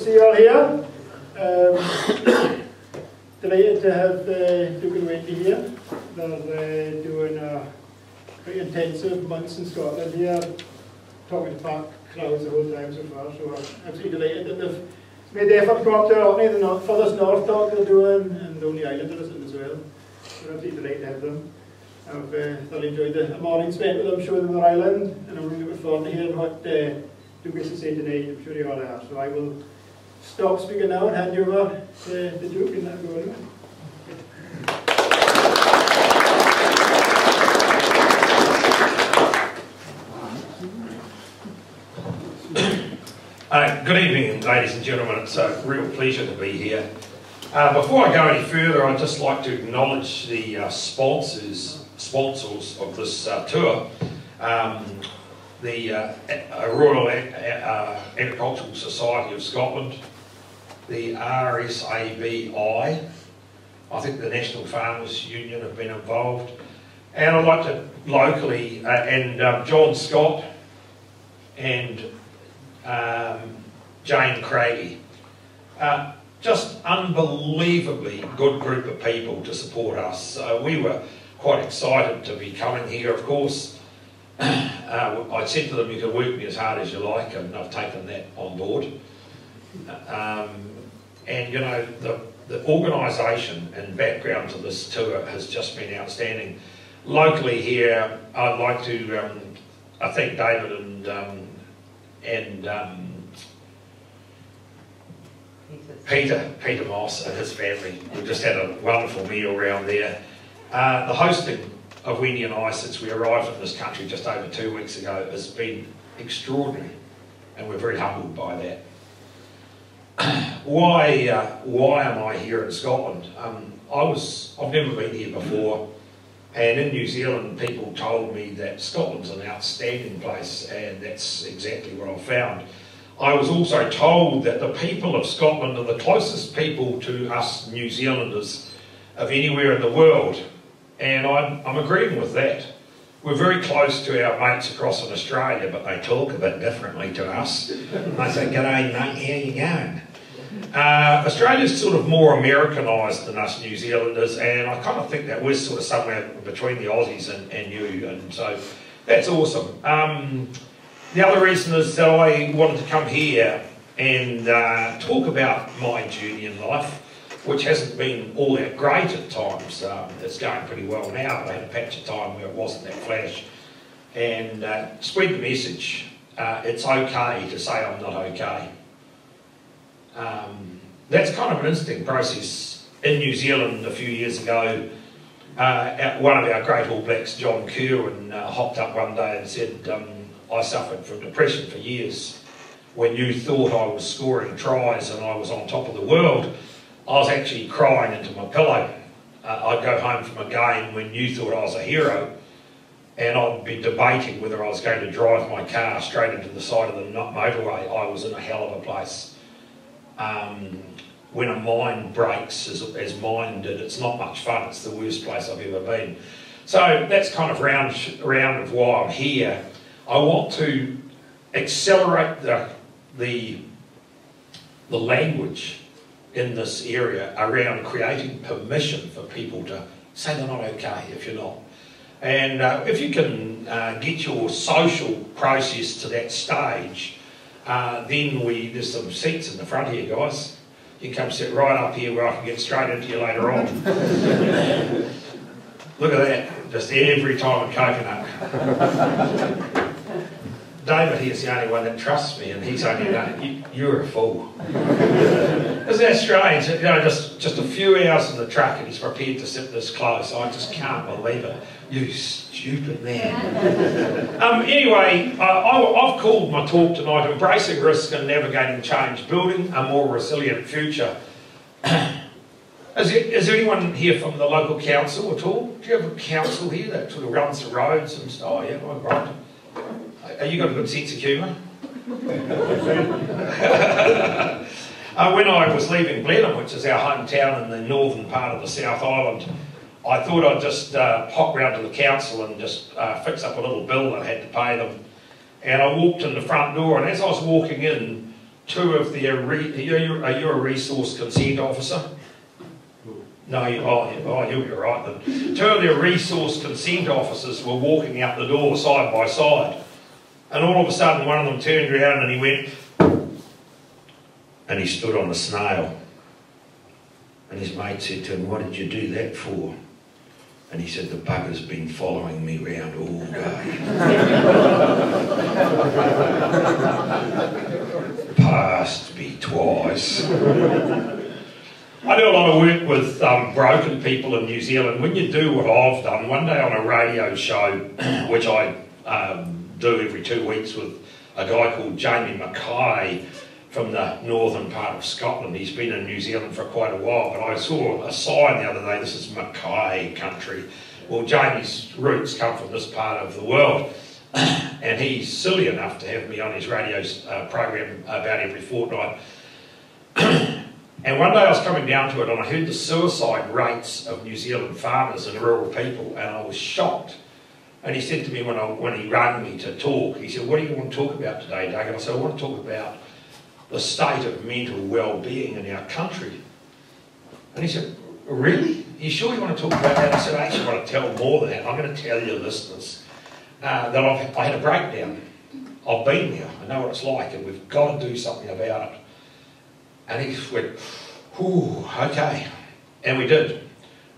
to see you all here. Delighted to have Duke and Wendy here. They're doing a pretty intensive months in Scotland here, talking to park crowds the whole time so far, so I'm absolutely delighted that they've made the effort to come up to Orkney, the furthest north talk they're doing, and the only island there isn't as well. So I'm absolutely delighted to have them. I've thoroughly enjoyed the morning spent with them, showing them their island, and I'm really looking forward to hearing what Duke has to say tonight. I'm sure you all are. So I will stop speaking now and hand you over to the Duke and that going on. Good evening, ladies and gentlemen. It's a real pleasure to be here. Before I go any further, I'd just like to acknowledge the sponsors of this tour. The Royal Agricultural Society of Scotland, the RSABI, I think the National Farmers Union have been involved, and I'd like to locally, and John Scott and Jane Craigie. Just unbelievably good group of people to support us. We were quite excited to be coming here, of course. I said to them, you can work me as hard as you like, and I've taken that on board. And you know, the organisation and background to this tour has just been outstanding. Locally here, I'd like to I thank David and Peter Moss and his family. We've just had a wonderful meal around there. The hosting of Wendy and I, since we arrived in this country just over 2 weeks ago, has been extraordinary, and we're very humbled by that. Why am I here in Scotland? I've never been here before, and in New Zealand people told me that Scotland's an outstanding place, and that's exactly what I've found. I was also told that the people of Scotland are the closest people to us New Zealanders of anywhere in the world, and I'm agreeing with that. We're very close to our mates across in Australia, but they talk a bit differently to us. I say, "G'day mate, how you going?" Australia's sort of more Americanised than us New Zealanders, and I kind of think that we're sort of somewhere between the Aussies and you, and so that's awesome. The other reason is that I wanted to come here and talk about my journey in life, which hasn't been all that great at times. It's going pretty well now, but I had a patch of time where it wasn't that flash. And spread the message. It's okay to say I'm not okay. That's kind of an instinct process. In New Zealand a few years ago, one of our great All Blacks, John Kerwin, hopped up one day and said, I suffered from depression for years. When you thought I was scoring tries and I was on top of the world, I was actually crying into my pillow. I'd go home from a game when you thought I was a hero, and I'd be debating whether I was going to drive my car straight into the side of the motorway. I was in a hell of a place. When a mine breaks, as mine did, it's not much fun. It's the worst place I've ever been. So that's kind of round of why I'm here. I want to accelerate the language in this area around creating permission for people to say they're not okay if you're not. And if you can get your social process to that stage, then there's some seats in the front here, guys. You can come sit right up here where I can get straight into you later on. Look at that, just every time a coconut. David here's the only one that trusts me, and he's only going, you're a fool. Isn't that strange? You know, just a few hours in the truck and he's prepared to sit this close. I just can't believe it. You stupid man. Anyway, I've called my talk tonight, Embracing Risk and Navigating Change, Building a More Resilient Future. Is there anyone here from the local council at all? Do you have a council here that sort of runs the roads and stuff? Oh yeah, well, right. You got a good sense of humour? When I was leaving Blenheim, which is our hometown in the northern part of the South Island, I thought I'd just pop round to the council and just fix up a little bill that I had to pay them. And I walked in the front door, and as I was walking in, two of their, are you a resource consent officer? No, you'll be right then. Two of their resource consent officers were walking out the door side by side. And all of a sudden one of them turned around and he went, and he stood on a snail. And his mate said to him, "What did you do that for?" And he said, "The bugger's been following me round all day." Passed me twice. I do a lot of work with broken people in New Zealand. When you do what I've done, one day on a radio show, which I do every 2 weeks with a guy called Jamie Mackay from the northern part of Scotland. He's been in New Zealand for quite a while, but I saw a sign the other day, this is Mackay country. Well, Jamie's roots come from this part of the world, and he's silly enough to have me on his radio program about every fortnight. And one day I was coming down to it and I heard the suicide rates of New Zealand farmers and rural people, and I was shocked. And he said to me when he rang me to talk, he said, "What do you want to talk about today, Doug?" And I said, "I want to talk about the state of mental well-being in our country." And he said, "Really? Are you sure you want to talk about that?" I said, "I actually want to tell more than that. I'm going to tell your listeners that I had a breakdown. I've been there. I know what it's like, and we've got to do something about it." And he went, "Ooh, okay." And we did.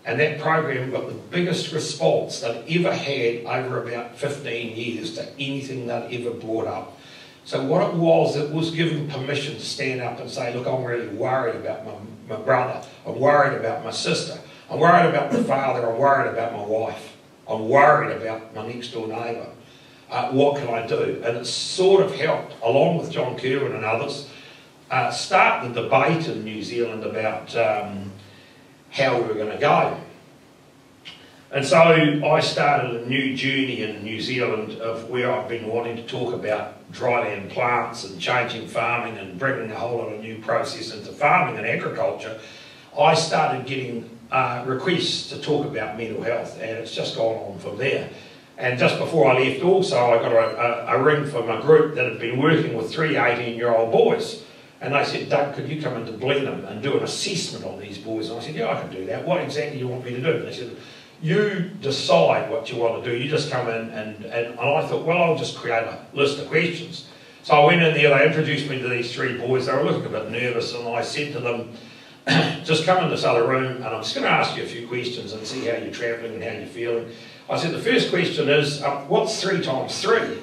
And that program got the biggest response they'd ever had over about 15 years to anything they'd ever brought up. So what it was giving permission to stand up and say, "Look, I'm really worried about my brother. I'm worried about my sister. I'm worried about my father. I'm worried about my wife. I'm worried about my next door neighbour. What can I do?" And it sort of helped, along with John Kerwin and others, start the debate in New Zealand about how we were going to go. And so I started a new journey in New Zealand of where I've been wanting to talk about dryland plants and changing farming and bringing a whole lot of new process into farming and agriculture. I started getting requests to talk about mental health, and it's just gone on from there. And just before I left also, I got a ring from a group that had been working with 3 18-year-old boys. And they said, "Doug, could you come into Blenheim and do an assessment on these boys?" And I said, "Yeah, I can do that. What exactly do you want me to do?" And they said, "You decide what you want to do. You just come in." And I thought, well, I'll just create a list of questions. So I went in there, they introduced me to these 3 boys. They were looking a bit nervous, and I said to them, "Just come in this other room, and I'm just going to ask you a few questions and see how you're travelling and how you're feeling." I said, "The first question is, what's 3 times 3?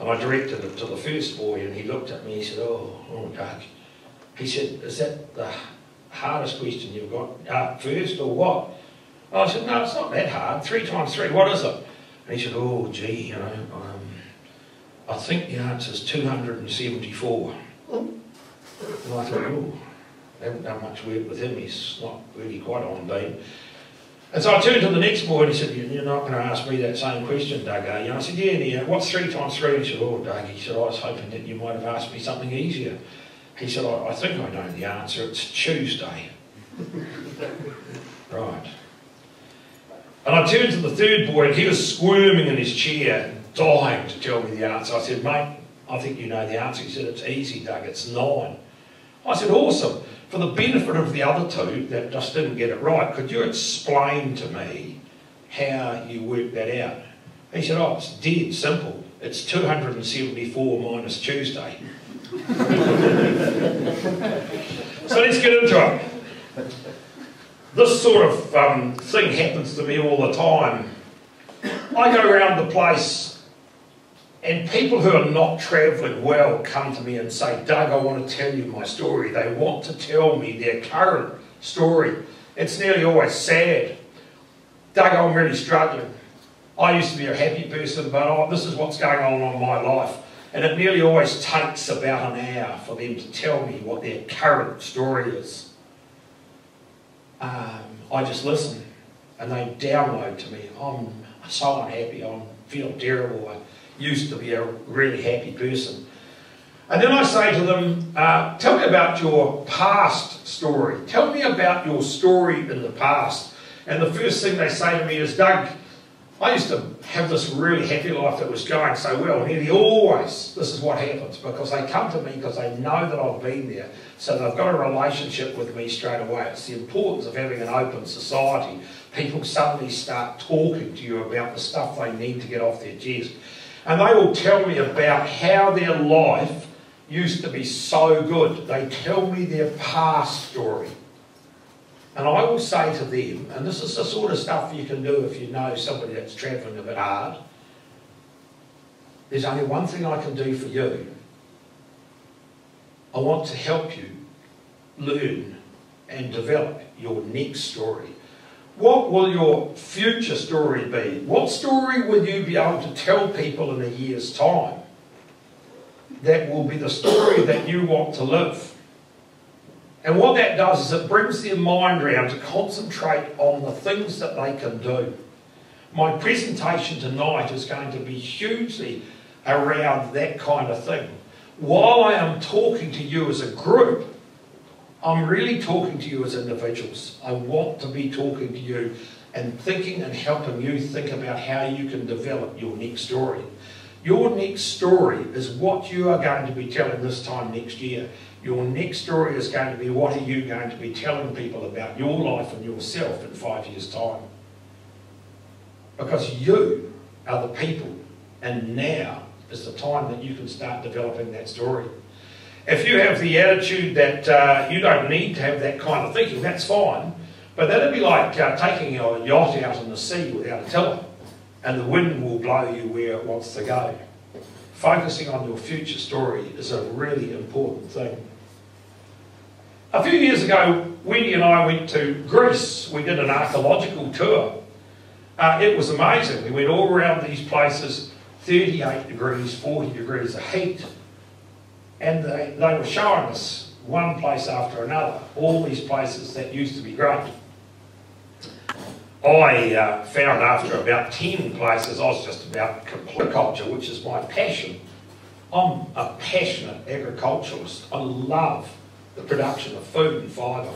And I directed it to the first boy, and he looked at me, he said, oh, Doug." He said, "Is that the hardest question you've got first, or what?" I said, "No, it's not that hard. 3 times 3, what is it?" And he said, "Oh, gee, I think the answer's 274. And I thought, oh, I haven't done much work with him. He's not really quite on beam. And so I turned to the next boy and he said, "You're not going to ask me that same question, Doug, are you?" And I said, "Yeah, what's 3 times 3? And he said, "Oh, Doug," he said, "I was hoping that you might have asked me something easier." He said, I think I know the answer. It's Tuesday." Right. And I turned to the third boy and he was squirming in his chair, dying to tell me the answer. I said, "Mate, I think you know the answer." He said, "It's easy, Doug, it's 9. I said, "Awesome. For the benefit of the other 2 that just didn't get it right, could you explain to me how you worked that out?" He said, "Oh, it's dead simple. It's 274 minus Tuesday." So let's get into it. This sort of thing happens to me all the time. I go around the place and people who are not travelling well come to me and say, "Doug, I want to tell you my story." They want to tell me their current story. It's nearly always sad. "Doug, I'm really struggling. I used to be a happy person, but this is what's going on in my life." And it nearly always takes about an hour for them to tell me what their current story is. I just listen and they download to me. "I'm so unhappy, I feel terrible. I used to be a really happy person." And then I say to them, "Tell me about your past story. Tell me about your story in the past." And the first thing they say to me is, "Doug, I used to have this really happy life that was going so well. Nearly always, this is what happens, because they come to me because they know that I've been there. So they've got a relationship with me straight away. It's the importance of having an open society. People suddenly start talking to you about the stuff they need to get off their chest. And they will tell me about how their life used to be so good. They tell me their past story. And I will say to them, and this is the sort of stuff you can do if you know somebody that's travelling a bit hard, there's only one thing I can do for you. I want to help you learn and develop your next story. What will your future story be? What story will you be able to tell people in a year's time that will be the story that you want to live? And what that does is it brings their mind around to concentrate on the things that they can do. My presentation tonight is going to be hugely around that kind of thing. While I am talking to you as a group, I'm really talking to you as individuals. I want to be talking to you and thinking and helping you think about how you can develop your next story. Your next story is what you are going to be telling this time next year. Your next story is going to be what are you going to be telling people about your life and yourself in 5 years' time. Because you are the people, and now is the time that you can start developing that story. If you have the attitude that you don't need to have that kind of thinking, that's fine. But that'd be like taking a yacht out in the sea without a tiller, and the wind will blow you where it wants to go. Focusing on your future story is a really important thing. A few years ago, Wendy and I went to Greece. We did an archaeological tour. It was amazing. We went all around these places, 38 degrees, 40 degrees of heat. And they were showing us one place after another, all these places that used to be great. I found after about 10 places, I was just about agriculture, which is my passion. I'm a passionate agriculturalist. I love the production of food and fibre.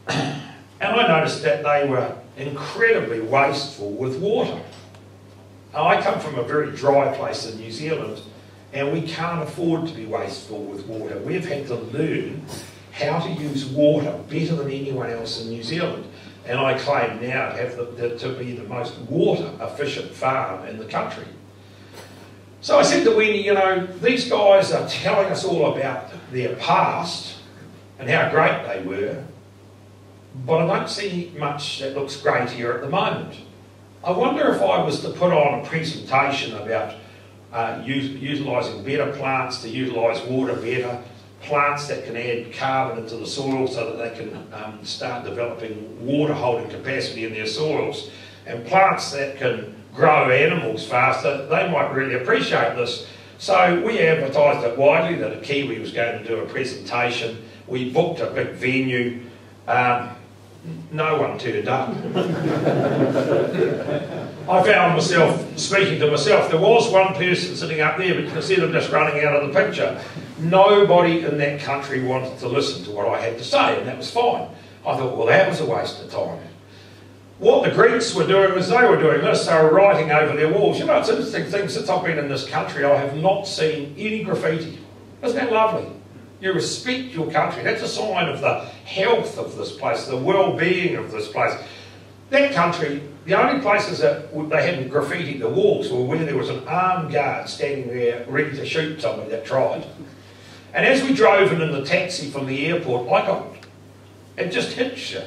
And I noticed that they were incredibly wasteful with water. I come from a very dry place in New Zealand, and we can't afford to be wasteful with water. We've had to learn how to use water better than anyone else in New Zealand. And I claim now to have to be the most water efficient farm in the country. So I said to Wendy, you know, these guys are telling us all about their past and how great they were, but I don't see much that looks great here at the moment. I wonder if I was to put on a presentation about utilising better plants to utilise water better, plants that can add carbon into the soil so that they can start developing water holding capacity in their soils, and plants that can grow animals faster, they might really appreciate this. So we advertised it widely that a Kiwi was going to do a presentation. We booked a big venue. No one turned up. I found myself speaking to myself. There was one person sitting up there, but you can see them just running out of the picture. Nobody in that country wanted to listen to what I had to say, and that was fine. I thought, well, that was a waste of time. What the Greeks were doing was they were doing this. They were writing over their walls. You know, it's an interesting thing. Since I've been in this country, I have not seen any graffiti. Isn't that lovely? You respect your country. That's a sign of the health of this place, the well-being of this place. That country, the only places that they hadn't graffitied the walls were where there was an armed guard standing there ready to shoot somebody that tried. And as we drove in the taxi from the airport, it just hits you.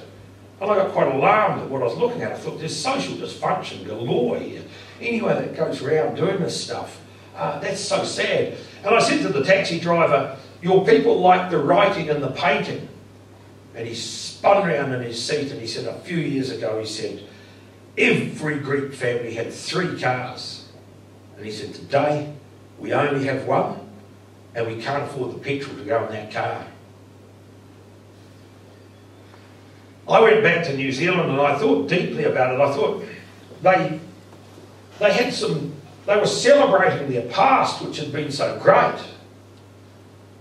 And I got quite alarmed at what I was looking at. I thought, there's social dysfunction galore here. Anyone that goes around doing this stuff, that's so sad. And I said to the taxi driver, your people like the writing and the painting. And he spun around in his seat and he said, a few years ago, he said, every Greek family had 3 cars. And he said, today, we only have 1, and we can't afford the petrol to go in that car. I went back to New Zealand and I thought deeply about it. I thought they were celebrating their past, which had been so great.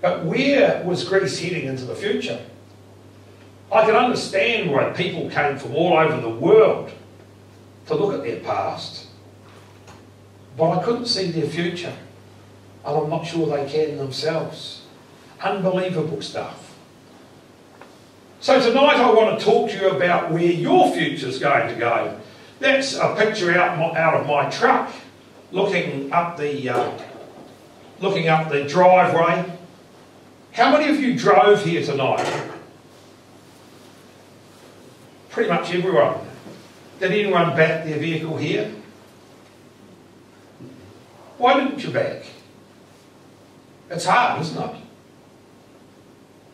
But where was Greece heading into the future? I can understand why people came from all over the world to to look at their past, but I couldn't see their future, and I'm not sure they can themselves. Unbelievable stuff. So tonight I want to talk to you about where your future's going to go. That's a picture out of my truck, looking up the driveway. How many of you drove here tonight? Pretty much everyone. Did anyone back their vehicle here? Why didn't you back? It's hard, isn't it?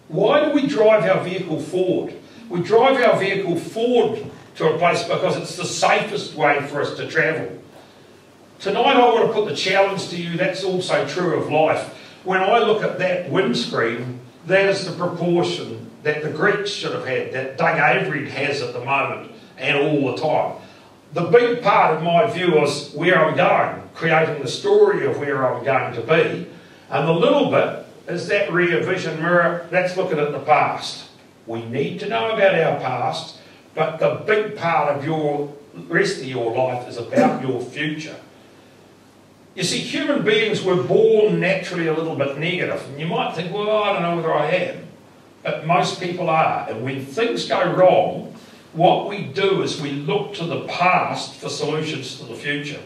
Why do we drive our vehicle forward? We drive our vehicle forward to a place because it's the safest way for us to travel. Tonight I want to put the challenge to you, that's also true of life. When I look at that windscreen, that is the proportion that the Greeks should have had, that Doug Avery has at the moment and all the time. The big part of my view is where I'm going, creating the story of where I'm going to be. And the little bit is that rear vision mirror, that's looking at the past. We need to know about our past, but the big part of your rest of your life is about your future. You see, human beings were born naturally a little bit negative, and you might think, well, I don't know whether I am, but most people are. And when things go wrong, what we do is we look to the past for solutions to the future.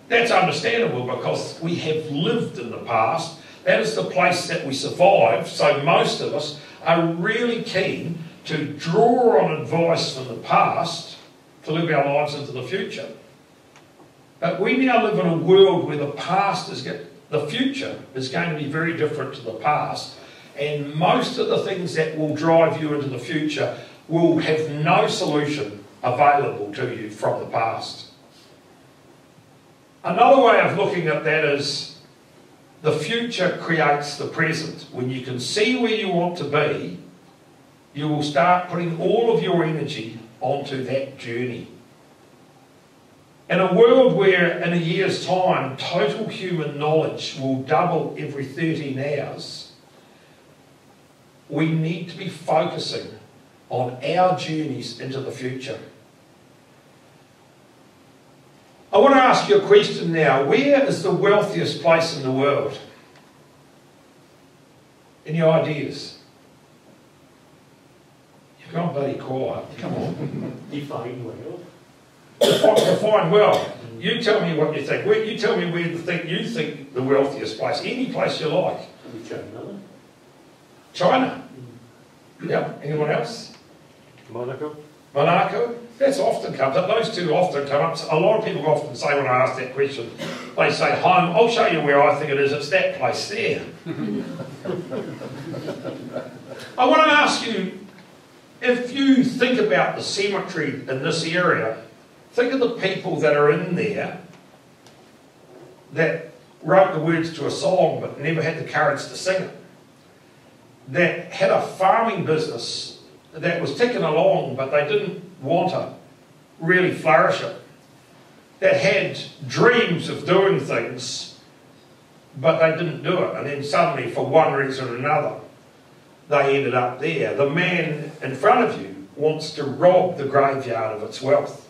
That's understandable because we have lived in the past. That is the place that we survived, so most of us are really keen to draw on advice from the past to live our lives into the future. But we now live in a world where the future is going to be very different to the past, and most of the things that will drive you into the future will have no solution available to you from the past. Another way of looking at that is the future creates the present. When you can see where you want to be, you will start putting all of your energy onto that journey. In a world where in a year's time total human knowledge will double every 13 hours, we need to be focusing on our journeys into the future. I want to ask you a question now. Where is the wealthiest place in the world? Any ideas? You've gone bloody quiet. Come on. Define well. Define well. You tell me what you think. You tell me where you think the wealthiest place. Any place you like. China. China? Yeah. Anyone else? Monaco. Monaco? That's often comes up. Those two often come up. A lot of people often say when I ask that question, they say, home, I'll show you where I think it is. It's that place there. I want to ask you, if you think about the cemetery in this area, think of the people that are in there that wrote the words to a song but never had the courage to sing it, that had a farming business that was ticking along but they didn't want to really flourish it, that had dreams of doing things but they didn't do it, and then suddenly for one reason or another they ended up there. The man in front of you wants to rob the graveyard of its wealth.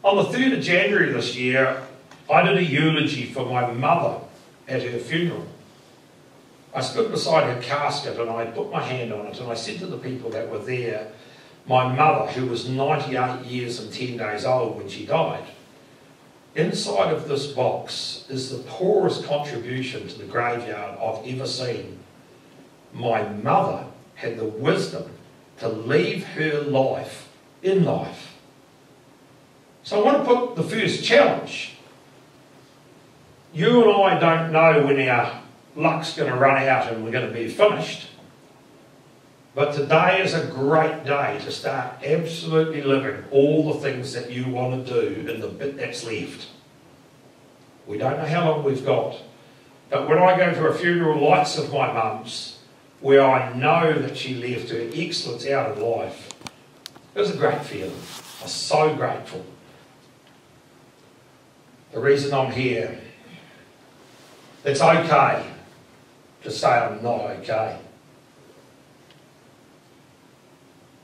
On the 3rd of January this year, I did a eulogy for my mother at her funeral. I stood beside her casket and I put my hand on it and I said to the people that were there, my mother, who was 98 years and 10 days old when she died, inside of this box is the poorest contribution to the graveyard I've ever seen. My mother had the wisdom to leave her life in life. So I want to put the first challenge. You and I don't know when our luck's going to run out and we're going to be finished. But today is a great day to start absolutely living all the things that you want to do in the bit that's left. We don't know how long we've got. But when I go to a funeral likes of my mum's, where I know that she left her excellence out of life, it was a great feeling. I was so grateful. The reason I'm here, it's okay to say I'm not okay.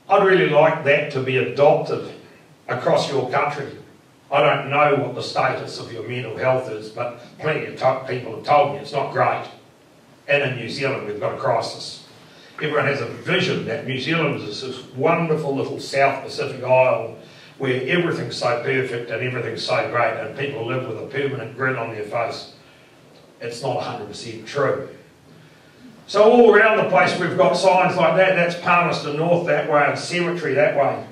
I'd really like that to be adopted across your country. I don't know what the status of your mental health is, but plenty of people have told me it's not great. And in New Zealand we've got a crisis. Everyone has a vision that New Zealand is this wonderful little South Pacific island where everything's so perfect and everything's so great and people live with a permanent grin on their face. It's not 100% true. So all around the place we've got signs like that. That's Palmerston North that way and Cemetery that way.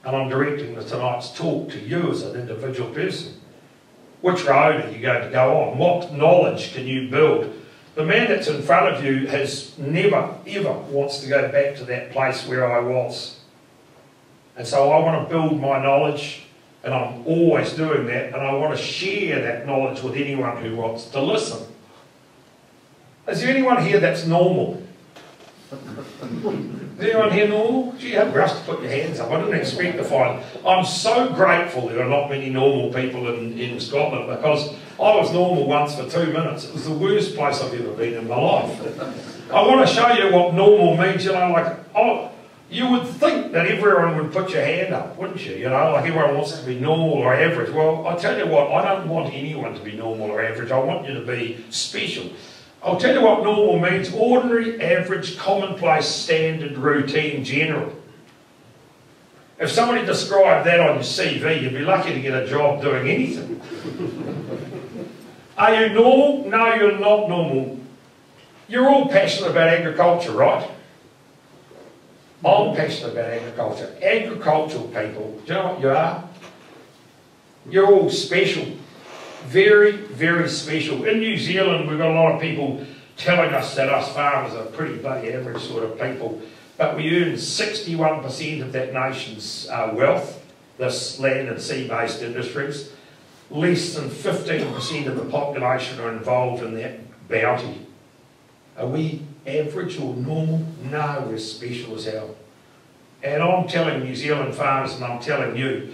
And I'm directing tonight's talk to you as an individual person. Which road are you going to go on? What knowledge can you build? The man that's in front of you has never, ever wants to go back to that place where I was. And so I want to build my knowledge, and I'm always doing that, and I want to share that knowledge with anyone who wants to listen. Is there anyone here that's normal? Is anyone here normal? Gee, how rushed to put your hands up. I didn't expect to find. I'm so grateful there are not many normal people in Scotland, because I was normal once for 2 minutes. It was the worst place I've ever been in my life. I want to show you what normal means. You know, like, oh, you would think that everyone would put your hand up, wouldn't you? You know, like everyone wants to be normal or average. Well, I tell you what, I don't want anyone to be normal or average. I want you to be special. I'll tell you what normal means. Ordinary, average, commonplace, standard, routine, general. If somebody described that on your CV, you'd be lucky to get a job doing anything. Are you normal? No, you're not normal. You're all passionate about agriculture, right? I'm passionate about agriculture. Agricultural people, do you know what you are? You're all special. Very, very special. In New Zealand, we've got a lot of people telling us that us farmers are pretty bloody average sort of people, but we earn 61% of that nation's wealth, this land and sea-based industries. Less than 15% of the population are involved in that bounty. Are we average or normal? No, we're special as hell. And I'm telling New Zealand farmers, and I'm telling you,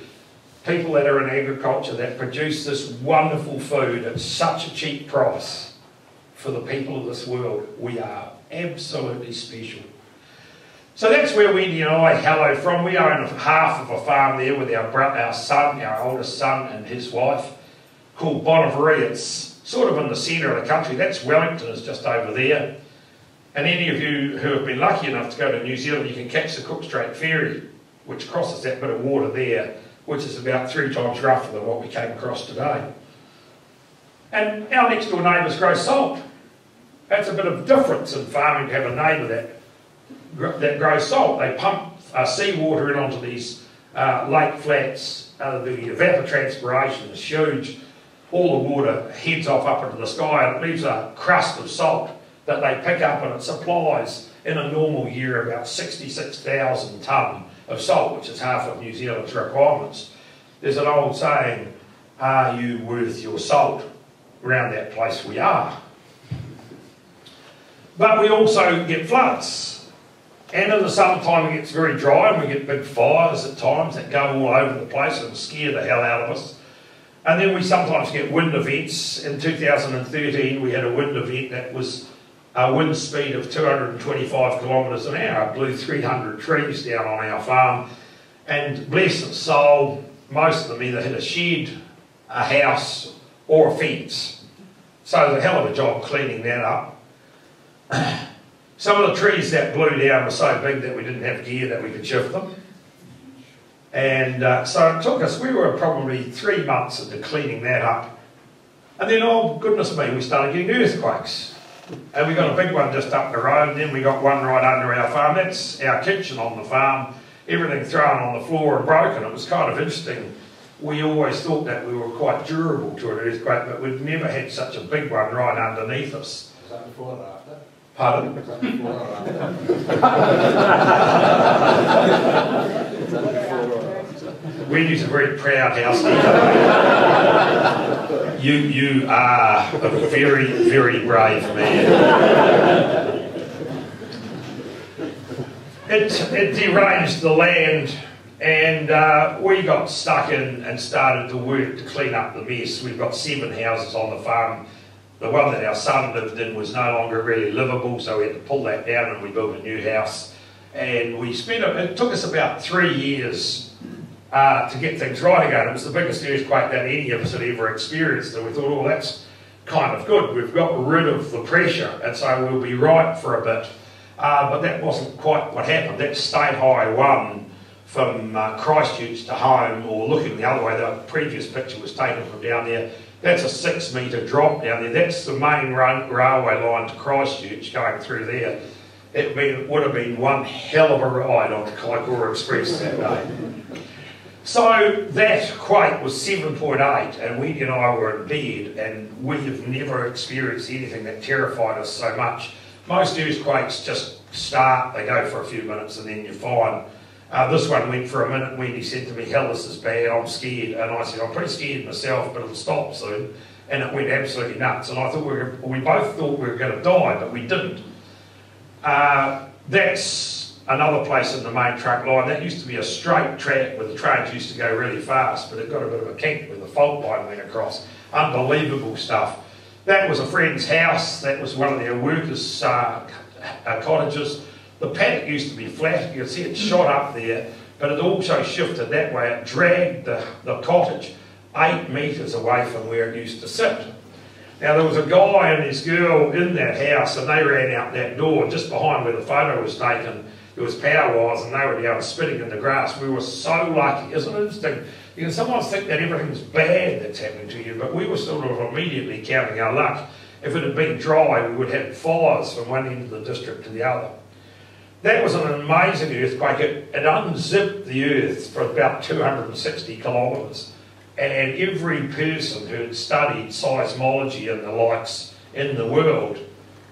people that are in agriculture that produce this wonderful food at such a cheap price for the people of this world, we are absolutely special. So that's where Wendy and I hello from. We own half of a farm there with our son, our oldest son, and his wife, called Bonneville. It's sort of in the centre of the country. That's Wellington, is just over there. And any of you who have been lucky enough to go to New Zealand, you can catch the Cook Strait Ferry, which crosses that bit of water there, which is about 3 times rougher than what we came across today. And our next door neighbours grow salt. That's a bit of difference in farming to have a neighbour that grows salt. They pump seawater in onto these lake flats. The evapotranspiration is huge. All the water heads off up into the sky and it leaves a crust of salt that they pick up, and it supplies in a normal year about 66,000 tonne of salt, which is half of New Zealand's requirements. There's an old saying, are you worth your salt? Around that place we are. But we also get floods. And in the summertime it gets very dry and we get big fires at times that go all over the place and scare the hell out of us. And then we sometimes get wind events. In 2013 we had a wind event that was a wind speed of 225 kilometres an hour. It blew 300 trees down on our farm, and bless its soul, most of them either hit a shed, a house or a fence. So it was a hell of a job cleaning that up. Some of the trees that blew down were so big that we didn't have gear that we could shift them. And so it took us, we were probably 3 months into cleaning that up. And then, oh goodness me, we started getting earthquakes. And we got a big one just up the road, and then we got one right under our farm. That's our kitchen on the farm. Everything thrown on the floor and broken. It was kind of interesting. We always thought that we were quite durable to an earthquake, but we'd never had such a big one right underneath us. Was that before or after? Pardon? Was that before or after? Was that before or after? Wendy's a very proud housekeeper. You are a very, very brave man. It deranged the land, and we got stuck in and started to work to clean up the mess. We've got 7 houses on the farm. The one that our son lived in was no longer really livable, so we had to pull that down and we built a new house. And we spent, it took us about 3 years to get things right again. It was the biggest earthquake that any of us had ever experienced, and we thought, oh, that's kind of good. We've got rid of the pressure, and so we'll be right for a bit. But that wasn't quite what happened. That's State High 1 from Christchurch to home, or looking the other way. The previous picture was taken from down there. That's a 6 metre drop down there. That's the main railway line to Christchurch going through there. It would have been one hell of a ride on the Kaikoura Express that day. So that quake was 7.8, and Wendy and I were in bed, and we have never experienced anything that terrified us so much. Most earthquakes just start, they go for a few minutes, and then you're fine. This one went for a minute. Wendy said to me, hell, this is bad, I'm scared. And I said, I'm pretty scared myself, but it'll stop soon. And it went absolutely nuts. And I thought we both thought we were going to die, but we didn't. That's another place in the main truck line. That used to be a straight track where the trains used to go really fast, but it got a bit of a kink where the fault line went across. Unbelievable stuff. That was a friend's house. That was one of their workers' cottages. The paddock used to be flat. You can see it shot up there, but it also shifted that way. It dragged the cottage 8 metres away from where it used to sit. Now, there was a guy and his girl in that house, and they ran out that door just behind where the photo was taken. There was power wires, and they were down spitting in the grass. We were so lucky. Isn't it interesting? You can sometimes think that everything's bad that's happening to you, but we were sort of immediately counting our luck. If it had been dry, we would have fires from one end of the district to the other. That was an amazing earthquake. It unzipped the earth for about 260 kilometres. And every person who had studied seismology and the likes in the world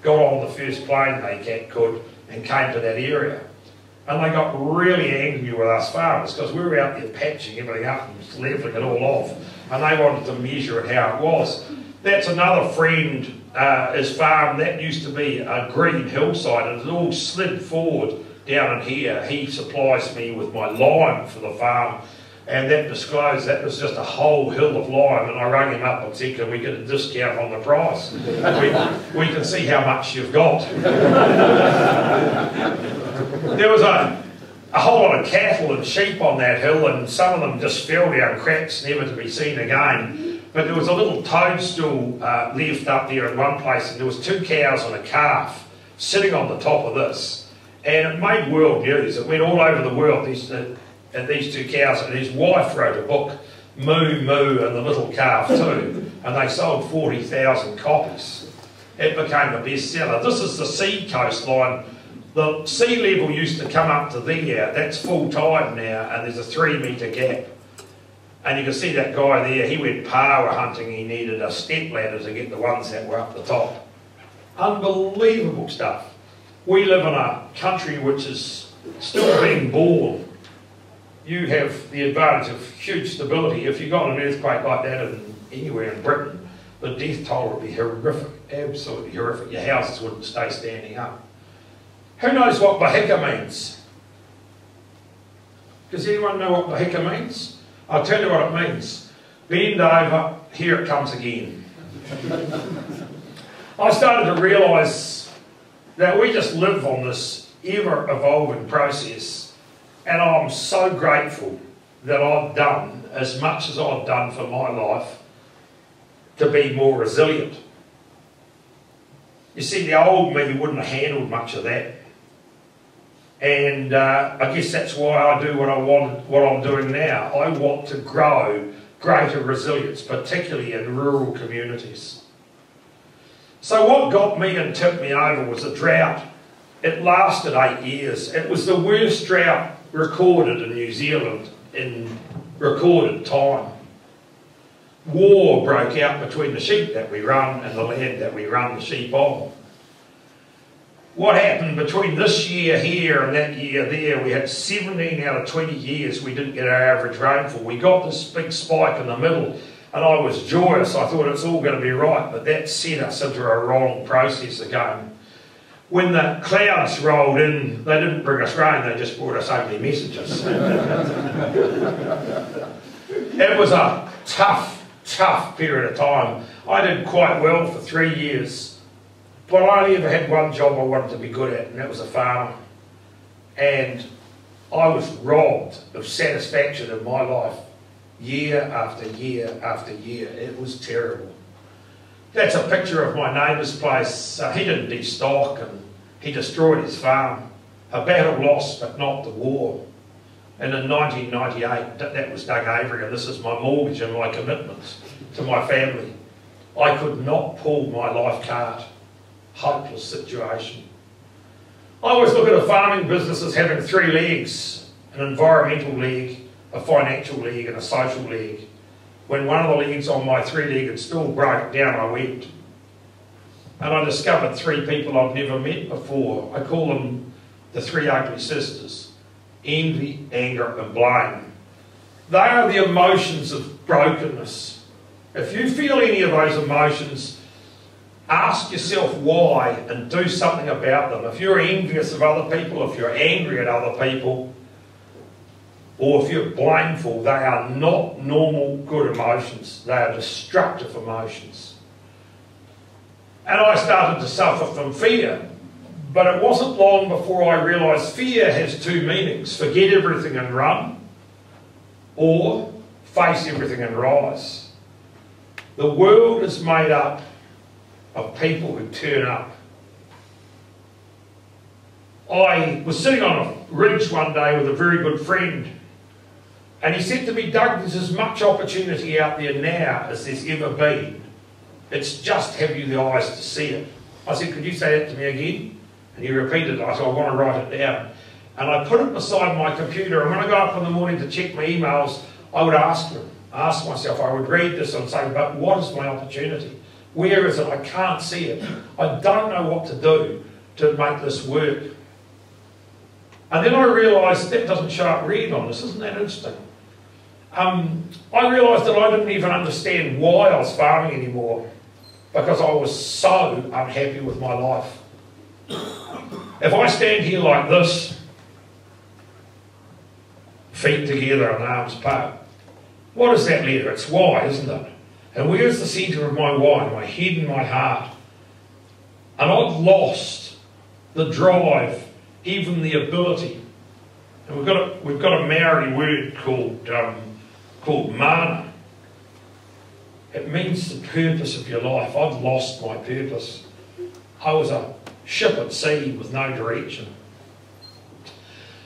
got on the first plane they could and came to that area. And they got really angry with us farmers because we were out there patching everything up and levelling it all off. And they wanted to measure it how it was. That's another friend, his farm, that used to be a green hillside, and it all slid forward down in here. He supplies me with my lime for the farm, and that disclosed that was just a whole hill of lime, and I rang him up and said, can we get a discount on the price? we can see how much you've got. There was a whole lot of cattle and sheep on that hill, and some of them just fell down cracks, never to be seen again. But there was a little toadstool left up there in one place, and there was 2 cows and a calf sitting on the top of this. And it made world news. It went all over the world, these 2 cows. And his wife wrote a book, Moo Moo and the Little Calf too. And they sold 40,000 copies. It became a bestseller. This is the sea coastline. The sea level used to come up to there. That's full tide now, and there's a 3 metre gap. And you can see that guy there, he went power hunting. He needed a step ladder to get the ones that were up the top. Unbelievable stuff. We live in a country which is still being born. You have the advantage of huge stability. If you got an earthquake like that anywhere in Britain, the death toll would be horrific, absolutely horrific. Your houses wouldn't stay standing up. Who knows what bahika means? Does anyone know what bahika means? I'll tell you what it means. Bend over, here it comes again. I started to realise that we just live on this ever-evolving process, and I'm so grateful that I've done as much as I've done for my life to be more resilient. You see, the old me wouldn't have handled much of that. And I guess that's why I do what I'm doing now. I want to grow greater resilience, particularly in rural communities. So what got me and tipped me over was a drought. It lasted 8 years. It was the worst drought recorded in New Zealand in recorded time. War broke out between the sheep that we run and the land that we run the sheep on. What happened between this year here and that year there, we had 17 out of 20 years we didn't get our average rainfall. We got this big spike in the middle, and I was joyous. I thought it's all going to be right, but that sent us into a wrong process again. When the clouds rolled in, they didn't bring us rain, they just brought us ugly messages. It was a tough period of time. I did quite well for 3 years. But I only ever had one job I wanted to be good at, and that was a farmer. And I was robbed of satisfaction in my life year after year after year. It was terrible. That's a picture of my neighbour's place. He didn't destock and he destroyed his farm. A battle lost, but not the war. And in 1998, that was Doug Avery, and this is my mortgage and my commitments to my family. I could not pull my life card. Hopeless situation. I always look at a farming business as having three legs: an environmental leg, a financial leg, and a social leg. When one of the legs on my three-legged stool broke down, I wept. And I discovered three people I've never met before. I call them the three ugly sisters: envy, anger, and blame. They are the emotions of brokenness. If you feel any of those emotions, ask yourself why and do something about them. If you're envious of other people, if you're angry at other people, or if you're blameful, they are not normal good emotions. They are destructive emotions. And I started to suffer from fear. But it wasn't long before I realised fear has two meanings: forget everything and run, or face everything and rise. The world is made up of people who turn up. I was sitting on a ridge one day with a very good friend, and he said to me, "Doug, there's as much opportunity out there now as there's ever been. It's just have you the eyes to see it." I said, "Could you say that to me again?" And he repeated it. I said, "I want to write it down." And I put it beside my computer, and when I got up in the morning to check my emails, I would ask myself, I would read this and say, but what is my opportunity? Where is it? I can't see it. I don't know what to do to make this work. And then I realised that doesn't show up red on this. Isn't that interesting? I realised that I didn't even understand why I was farming anymore, because I was so unhappy with my life. If I stand here like this, feet together and arms apart, what is that letter? It's Y, isn't it? And where's the centre of my Y? My head and my heart. And I've lost the drive, even the ability. And we've got a Maori word called mana. It means the purpose of your life. I've lost my purpose. I was a ship at sea with no direction.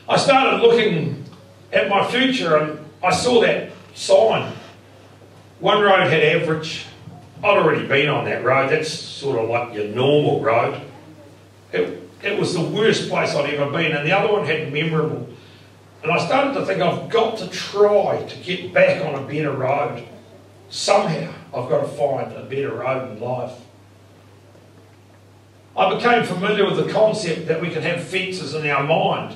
I started looking at my future and I saw that sign. One road had average. I'd already been on that road. That's sort of like your normal road. It was the worst place I'd ever been. And the other one had memorable. And I started to think, I've got to try to get back on a better road. Somehow I've got to find a better road in life. I became familiar with the concept that we can have fences in our mind.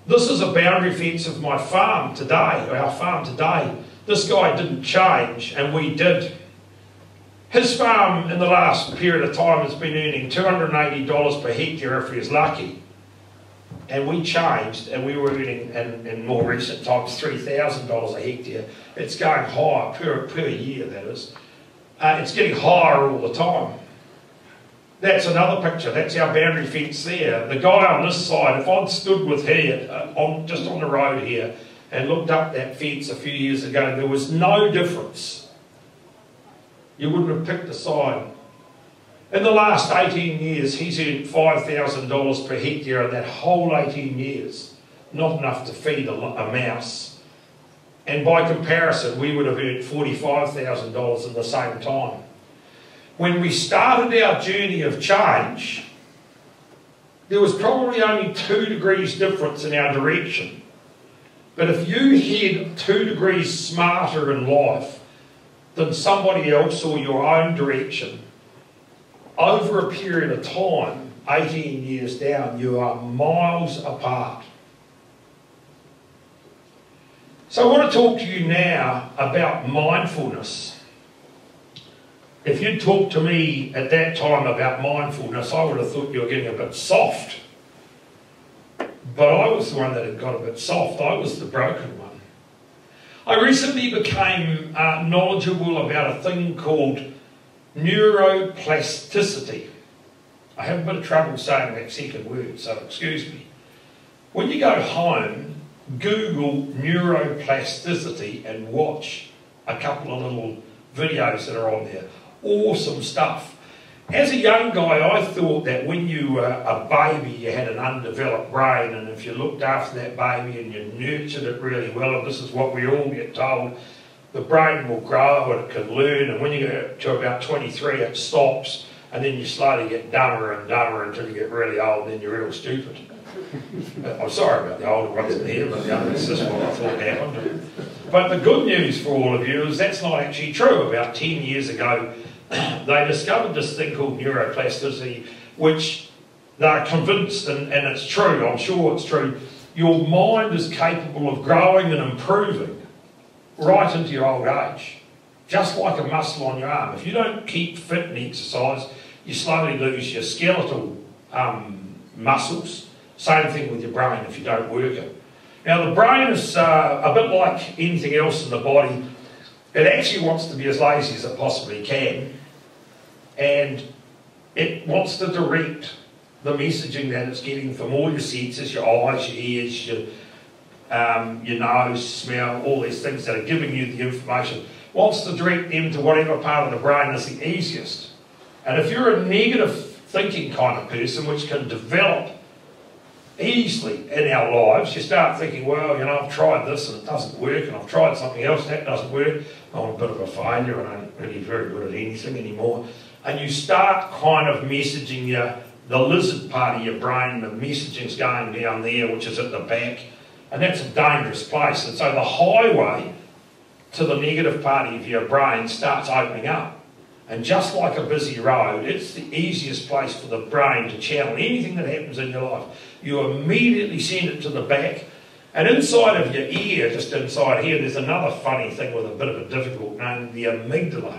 This is a boundary fence of my farm today, or our farm today. This guy didn't change, and we did. His farm in the last period of time has been earning $280 per hectare if he was lucky. And we changed, and we were earning, in more recent times, $3,000 a hectare. It's going higher per year, that is. It's getting higher all the time. That's another picture. That's our boundary fence there. The guy on this side, if I'd stood with here, just on the road here, and looked up that fence a few years ago, there was no difference. You wouldn't have picked a side. In the last 18 years, he's earned $5,000 per hectare in that whole 18 years. Not enough to feed a mouse. And by comparison, we would have earned $45,000 in the same time. When we started our journey of change, there was probably only 2 degrees difference in our direction. But if you head 2 degrees smarter in life than somebody else or your own direction, over a period of time, 18 years down, you are miles apart. So I want to talk to you now about mindfulness. If you'd talked to me at that time about mindfulness, I would have thought you were getting a bit soft. But I was the one that had got a bit soft. I was the broken one. I recently became knowledgeable about a thing called neuroplasticity. I have a bit of trouble saying that second word, so excuse me. When you go home, Google neuroplasticity and watch a couple of little videos that are on there. Awesome stuff. As a young guy, I thought that when you were a baby, you had an undeveloped brain, and if you looked after that baby and you nurtured it really well, and this is what we all get told, the brain will grow and it can learn, and when you get to about 23, it stops, and then you slowly get dumber and dumber until you get really old, and then you're real stupid. I'm sorry about the older ones in here, but this is what I thought happened. But the good news for all of you is that's not actually true. About 10 years ago, they discovered this thing called neuroplasticity, which they're convinced, and it's true, I'm sure it's true, your mind is capable of growing and improving right into your old age, just like a muscle on your arm. If you don't keep fit and exercise, you slowly lose your skeletal muscles. Same thing with your brain if you don't work it. Now the brain is a bit like anything else in the body. It actually wants to be as lazy as it possibly can, and it wants to direct the messaging that it's getting from all your senses, your eyes, your ears, your nose, smell, all these things that are giving you the information, wants to direct them to whatever part of the brain is the easiest. And if you're a negative thinking kind of person, which can develop easily in our lives, you start thinking, well, you know, I've tried this and it doesn't work, and I've tried something else and that doesn't work, I'm a bit of a failure and I ain't really very good at anything anymore. And you start kind of messaging the lizard part of your brain, the messaging's going down there, which is at the back, and that's a dangerous place. And so the highway to the negative part of your brain starts opening up. And just like a busy road, it's the easiest place for the brain to channel anything that happens in your life. You immediately send it to the back. And inside of your ear, just inside here, there's another funny thing with a bit of a difficult name, the amygdala.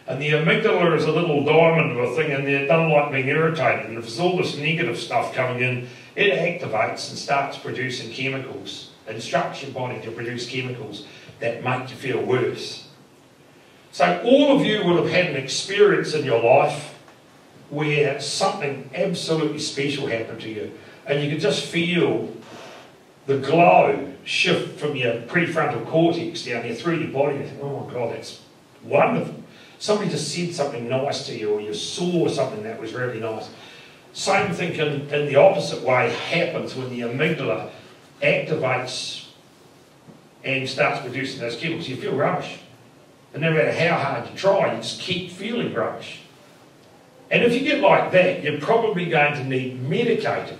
And the amygdala is a little diamond of a thing, and it doesn't like being irritated. And if there's all this negative stuff coming in, it activates and starts producing chemicals, instructs your body to produce chemicals that make you feel worse. So all of you will have had an experience in your life where something absolutely special happened to you, and you could just feel the glow shift from your prefrontal cortex down here through your body, and you think, oh my God, that's wonderful. Somebody just said something nice to you, or you saw something that was really nice. Same thing in the opposite way happens when the amygdala activates and starts producing those chemicals. You feel rubbish. And no matter how hard you try, you just keep feeling rubbish. And if you get like that, you're probably going to need medicated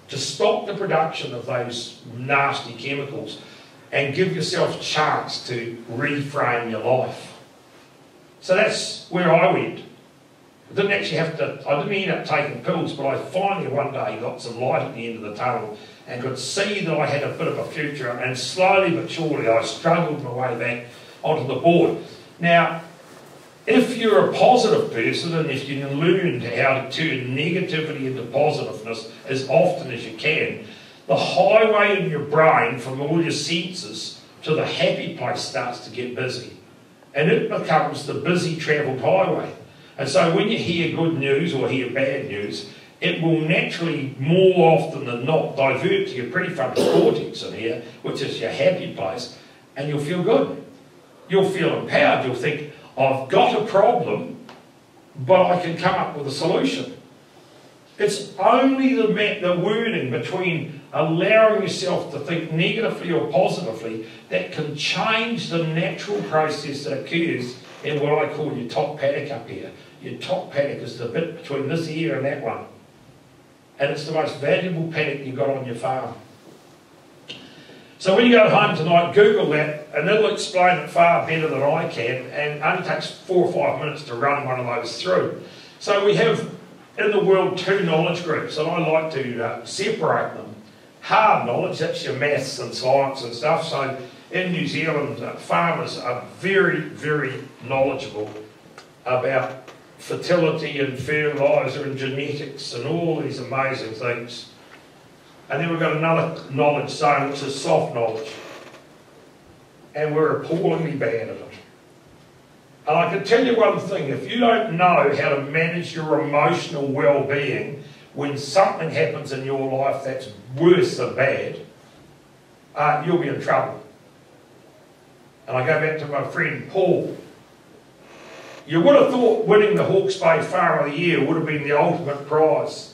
to stop the production of those nasty chemicals and give yourself a chance to reframe your life. So that's where I went. I didn't end up taking pills, but I finally one day got some light at the end of the tunnel and could see that I had a bit of a future, and slowly but surely I struggled my way back onto the board. Now, if you're a positive person, and if you can learn how to turn negativity into positiveness as often as you can, the highway in your brain from all your senses to the happy place starts to get busy. And it becomes the busy travelled highway. And so when you hear good news or hear bad news, it will naturally, more often than not, divert to your prefrontal cortex in here, which is your happy place, and you'll feel good. You'll feel empowered. You'll think, I've got a problem, but I can come up with a solution. It's only the wording between allowing yourself to think negatively or positively that can change the natural process that occurs in what I call your top paddock up here. Your top paddock is the bit between this ear and that one. And it's the most valuable paddock you've got on your farm. So when you go home tonight, Google that, and it'll explain it far better than I can, and it only takes 4 or 5 minutes to run one of those through. So we have in the world 2 knowledge groups, and I like to separate them. Hard knowledge, that's your maths and science and stuff. So in New Zealand, farmers are very, very knowledgeable about fertility and fertiliser and genetics and all these amazing things. And then we've got another knowledge zone, which is soft knowledge. And we're appallingly bad at it. And I can tell you one thing, if you don't know how to manage your emotional well-being when something happens in your life that's worse than bad, you'll be in trouble. And I go back to my friend Paul. You would have thought winning the Hawke's Bay Farm of the Year would have been the ultimate prize.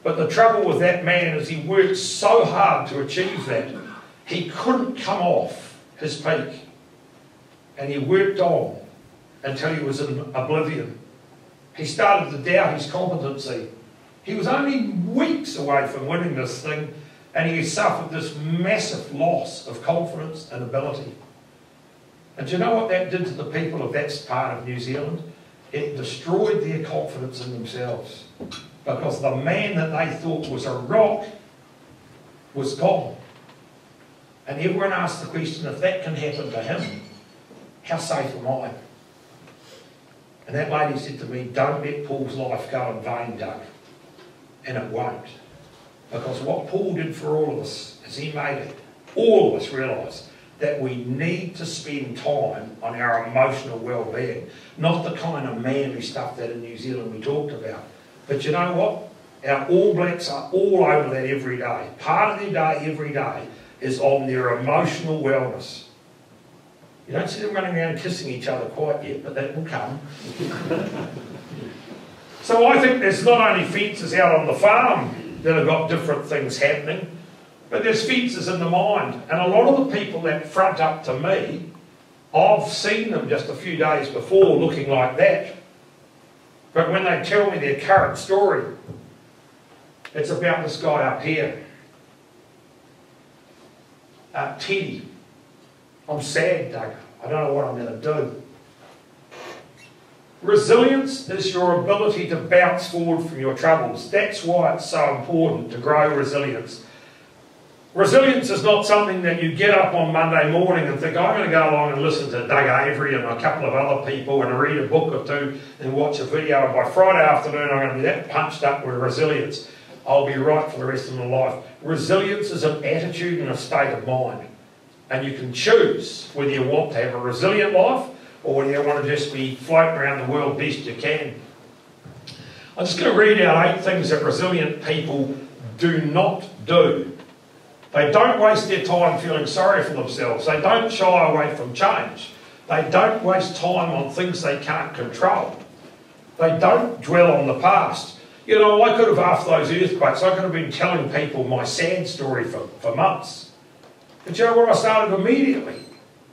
But the trouble with that man is he worked so hard to achieve that, he couldn't come off his peak. And he worked on until he was in oblivion. He started to doubt his competency. He was only weeks away from winning this thing, and he suffered this massive loss of confidence and ability. And do you know what that did to the people of that part of New Zealand? It destroyed their confidence in themselves. Because the man that they thought was a rock was gone. And everyone asked the question, if that can happen to him, how safe am I? And that lady said to me, don't let Paul's life go in vain, Doug. And it won't. Because what Paul did for all of us is he made all of us realise that we need to spend time on our emotional well-being. Not the kind of manly stuff that in New Zealand we talked about. But you know what? Our All Blacks are all over that every day. Part of their day, every day, is on their emotional wellness. You don't see them running around kissing each other quite yet, but that will come. So I think there's not only fences out on the farm that have got different things happening, but there's fences in the mind. And a lot of the people that front up to me, I've seen them just a few days before looking like that. But when they tell me their current story, it's about this guy up here. Teddy. I'm sad, Doug. I don't know what I'm going to do. Resilience is your ability to bounce forward from your troubles. That's why it's so important to grow resilience. Resilience is not something that you get up on Monday morning and think, I'm going to go along and listen to Doug Avery and a couple of other people and read a book or two and watch a video, and by Friday afternoon I'm going to be that punched up with resilience. I'll be right for the rest of my life. Resilience is an attitude and a state of mind. And you can choose whether you want to have a resilient life or whether you want to just be floating around the world best you can. I'm just going to read out 8 things that resilient people do not do. They don't waste their time feeling sorry for themselves. They don't shy away from change. They don't waste time on things they can't control. They don't dwell on the past. You know, I could have, after those earthquakes, I could have been telling people my sad story for months. But you know what? I started immediately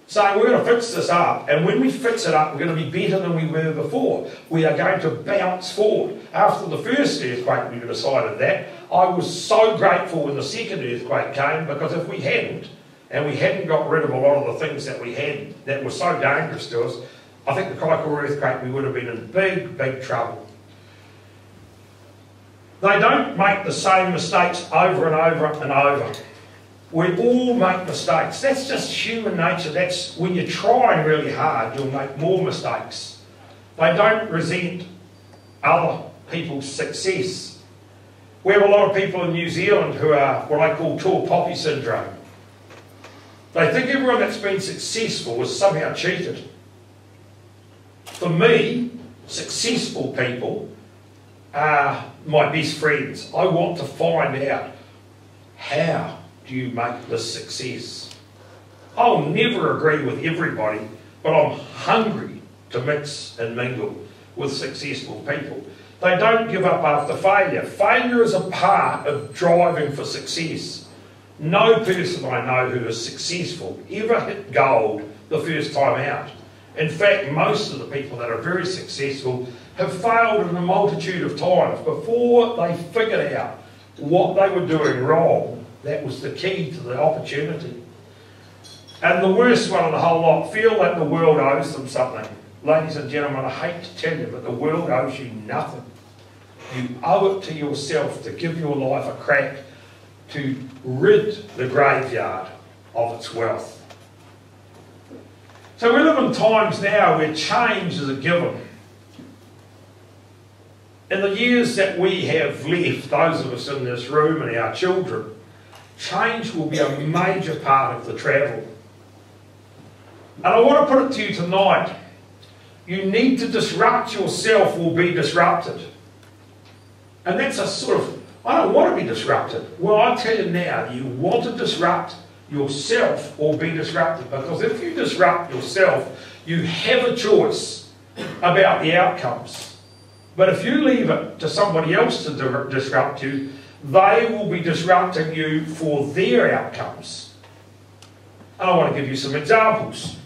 saying we're going to fix this up, and when we fix it up, we're going to be better than we were before. We are going to bounce forward. After the first earthquake, we decided that. I was so grateful when the second earthquake came, because if we hadn't, and we hadn't got rid of a lot of the things that we had that were so dangerous to us, I think the Kaikoura earthquake, we would have been in big, big trouble. They don't make the same mistakes over and over and over. We all make mistakes. That's just human nature. That's when you're trying really hard, you'll make more mistakes. They don't resent other people's success. We have a lot of people in New Zealand who are what I call tall poppy syndrome. They think everyone that's been successful was somehow cheated. For me, successful people are my best friends. I want to find out, how do you make this success? I'll never agree with everybody, but I'm hungry to mix and mingle with successful people. They don't give up after failure. Failure is a part of driving for success. No person I know who is successful ever hit gold the first time out. In fact, most of the people that are very successful have failed in a multitude of times before they figured out what they were doing wrong. That was the key to the opportunity. And the worst one of the whole lot, feel that the world owes them something. Ladies and gentlemen, I hate to tell you, but the world owes you nothing. You owe it to yourself to give your life a crack, to rid the graveyard of its wealth. So we live in times now where change is a given. In the years that we have left, those of us in this room and our children, change will be a major part of the travel. And I want to put it to you tonight, you need to disrupt yourself or be disrupted. And that's a sort of I don't want to be disrupted. Well, I tell you now, you want to disrupt yourself or be disrupted, because if you disrupt yourself, you have a choice about the outcomes. But if you leave it to somebody else to disrupt you, they will be disrupting you for their outcomes. And I want to give you some examples.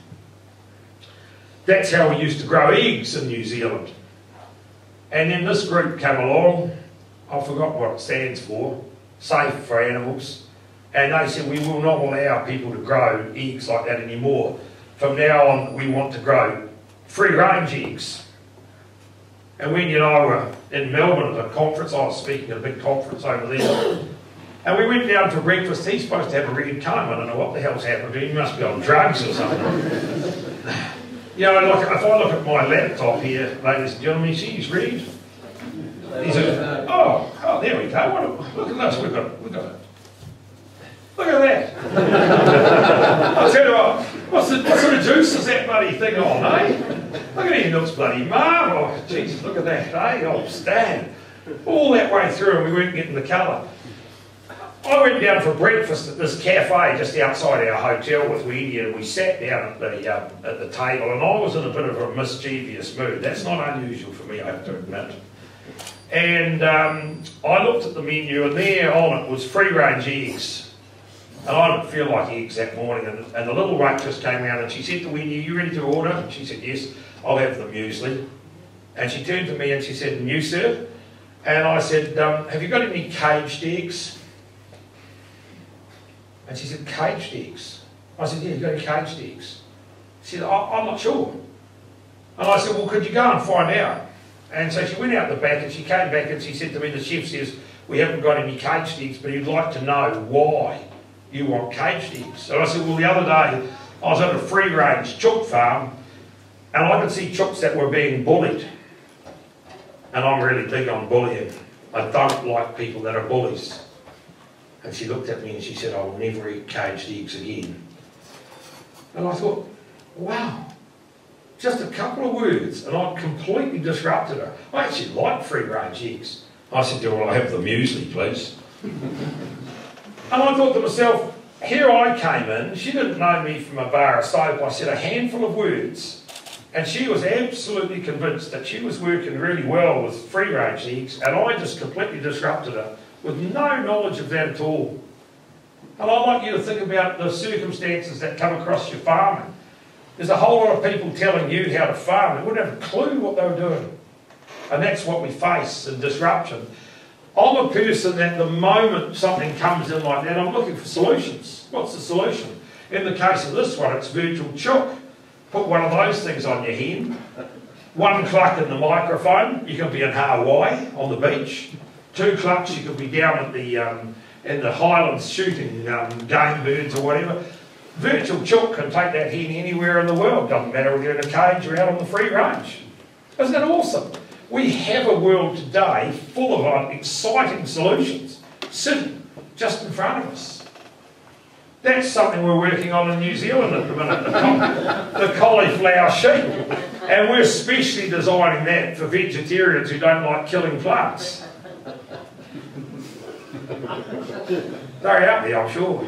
That's how we used to grow eggs in New Zealand. And then this group came along, I forgot what it stands for, Safe for Animals, and they said we will not allow people to grow eggs like that anymore. From now on we want to grow free range eggs. And when you and I were in Melbourne at a conference, I was speaking at a big conference over there, and we went down for breakfast. He's supposed to have a red comb. I don't know what the hell's happened to him. He must be on drugs or something. You know, like if I look at my laptop here, ladies and gentlemen, you see he's red. He's oh, there we go. Look at this. We've got it. Look at that. I'll tell you what sort of juice is that bloody thing on, eh? Look at him, he looks bloody marvellous. Oh, Jesus, look at that, eh? Oh, Stan. All that way through and we weren't getting the colour. I went down for breakfast at this cafe just outside our hotel with Wendy, and we sat down at the table, and I was in a bit of a mischievous mood. That's not unusual for me, I have to admit. And I looked at the menu, and there on it was free-range eggs. And I didn't feel like eggs that morning, and the little waitress came around and she said to Wendy, "Are you ready to order?" And she said, "Yes, I'll have the muesli." And she turned to me and she said, "And you, sir?" And I said, "Have you got any caged eggs?" And she said, "Caged eggs?" I said, "Yeah, you got any caged eggs?" She said, "I'm not sure." And I said, "Well, could you go and find out?" And so she went out the back and she came back and she said to me, "The chef says we haven't got any caged eggs, but he'd like to know why you want caged eggs." So I said, "Well, the other day I was at a free-range chook farm and I could see chooks that were being bullied. And I'm really big on bullying. I don't like people that are bullies." And she looked at me and she said, "I will never eat caged eggs again." And I thought, wow, just a couple of words and I'd completely disrupted her. I actually like free-range eggs. I said to her, "Well, I'll have the muesli, please." And I thought to myself, here I came in, she didn't know me from a bar of soap. I said a handful of words, and she was absolutely convinced that she was working really well with free-range eggs, and I just completely disrupted her with no knowledge of that at all. And I'd like you to think about the circumstances that come across your farming. There's a whole lot of people telling you how to farm. They wouldn't have a clue what they were doing. And that's what we face in disruption. I'm a person that the moment something comes in like that, I'm looking for solutions. What's the solution? In the case of this one, it's virtual chook. Put one of those things on your hand. One cluck in the microphone, you can be in Hawaii on the beach. 2 clucks, you could be down at in the Highlands shooting game birds or whatever. Virtual chook can take that hen anywhere in the world. Doesn't matter if you're in a cage or out on the free range. Isn't that awesome? We have a world today full of exciting solutions sitting just in front of us. That's something we're working on in New Zealand at the minute, the cauliflower sheep. And we're specially designing that for vegetarians who don't like killing plants. They're out there, I'm sure.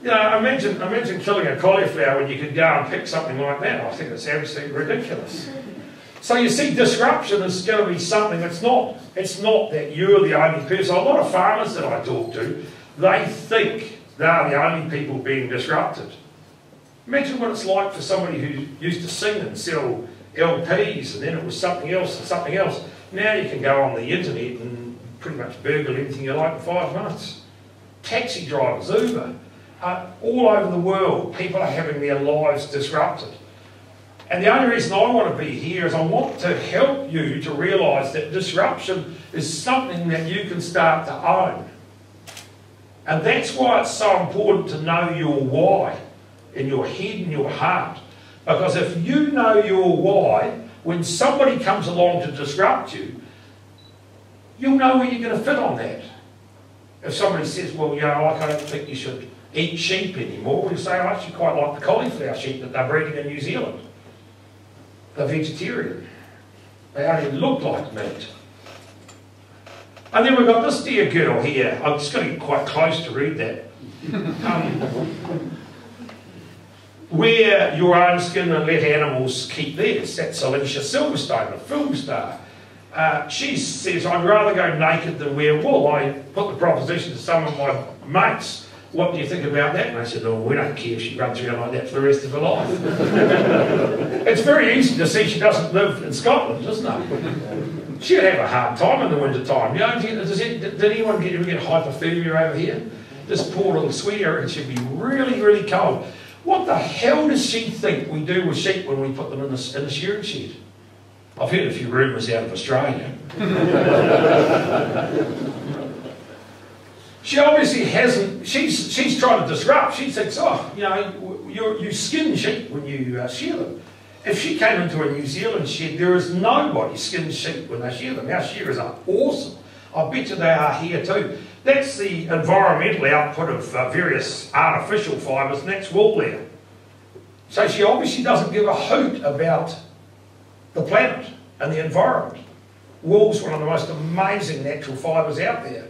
You know, imagine killing a cauliflower when you could go and pick something like that. I think it's absolutely ridiculous. So you see, disruption is going to be something. It's not that you're the only person. A lot of farmers that I talk to, they think they're the only people being disrupted. Imagine what it's like for somebody who used to sing and sell LPs, and then it was something else and something else. Now you can go on the internet and pretty much burgle anything you like in 5 minutes. Taxi drivers, Uber, all over the world, people are having their lives disrupted. And the only reason I want to be here is I want to help you to realise that disruption is something that you can start to own. And that's why it's so important to know your why in your head and your heart. Because if you know your why, when somebody comes along to disrupt you, you'll know where you're going to fit on that. If somebody says, "Well, you know, I don't think you should eat sheep anymore," you say, "I actually quite like the cauliflower sheep that they're breeding in New Zealand. They're vegetarian. They only look like meat." And then we've got this dear girl here. I'm just going to get quite close to read that. Wear your own skin and let animals keep theirs. That's Alicia Silverstone, a film star. She says, I'd rather go naked than wear wool. I put the proposition to some of my mates. What do you think about that? And they said, oh, we don't care if she runs around like that for the rest of her life. It's very easy to see she doesn't live in Scotland, isn't it? She'd have a hard time in the winter time. You know, did anyone ever get hypothermia over here? This poor little sweetheart, and she'd be really, really cold. What the hell does she think we do with sheep when we put them in the shearing shed? I've heard a few rumours out of Australia. She obviously hasn't, she's trying to disrupt. She thinks, oh, you know, you skin sheep when you shear them. If she came into a New Zealand shed, there is nobody skins sheep when they shear them. Our shearers are awesome. I bet you they are here too. That's the environmental output of various artificial fibres, and that's wool there. So she obviously doesn't give a hoot about the planet and the environment. Wool's one of the most amazing natural fibres out there.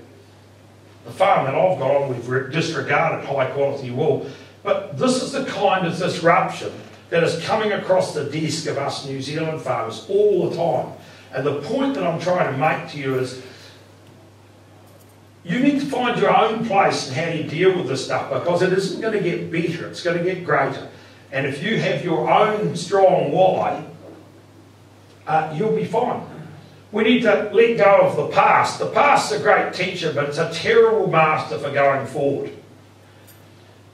The farm that I've got on, we've disregarded high quality wool. But this is the kind of disruption that is coming across the desk of us New Zealand farmers all the time. And the point that I'm trying to make to you is, you need to find your own place in how you deal with this stuff, because it isn't going to get better, it's going to get greater. And if you have your own strong why, you'll be fine. We need to let go of the past. The past's a great teacher, but it's a terrible master for going forward.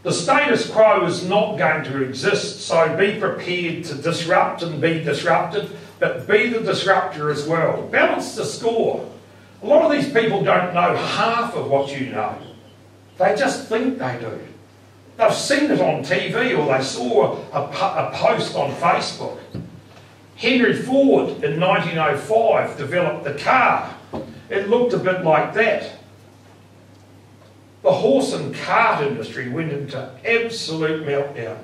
The status quo is not going to exist, so be prepared to disrupt and be disrupted, but be the disruptor as well. Balance the score. A lot of these people don't know half of what you know. They just think they do. They've seen it on TV, or they saw a post on Facebook. Henry Ford in 1905 developed the car. It looked a bit like that. The horse and cart industry went into absolute meltdown.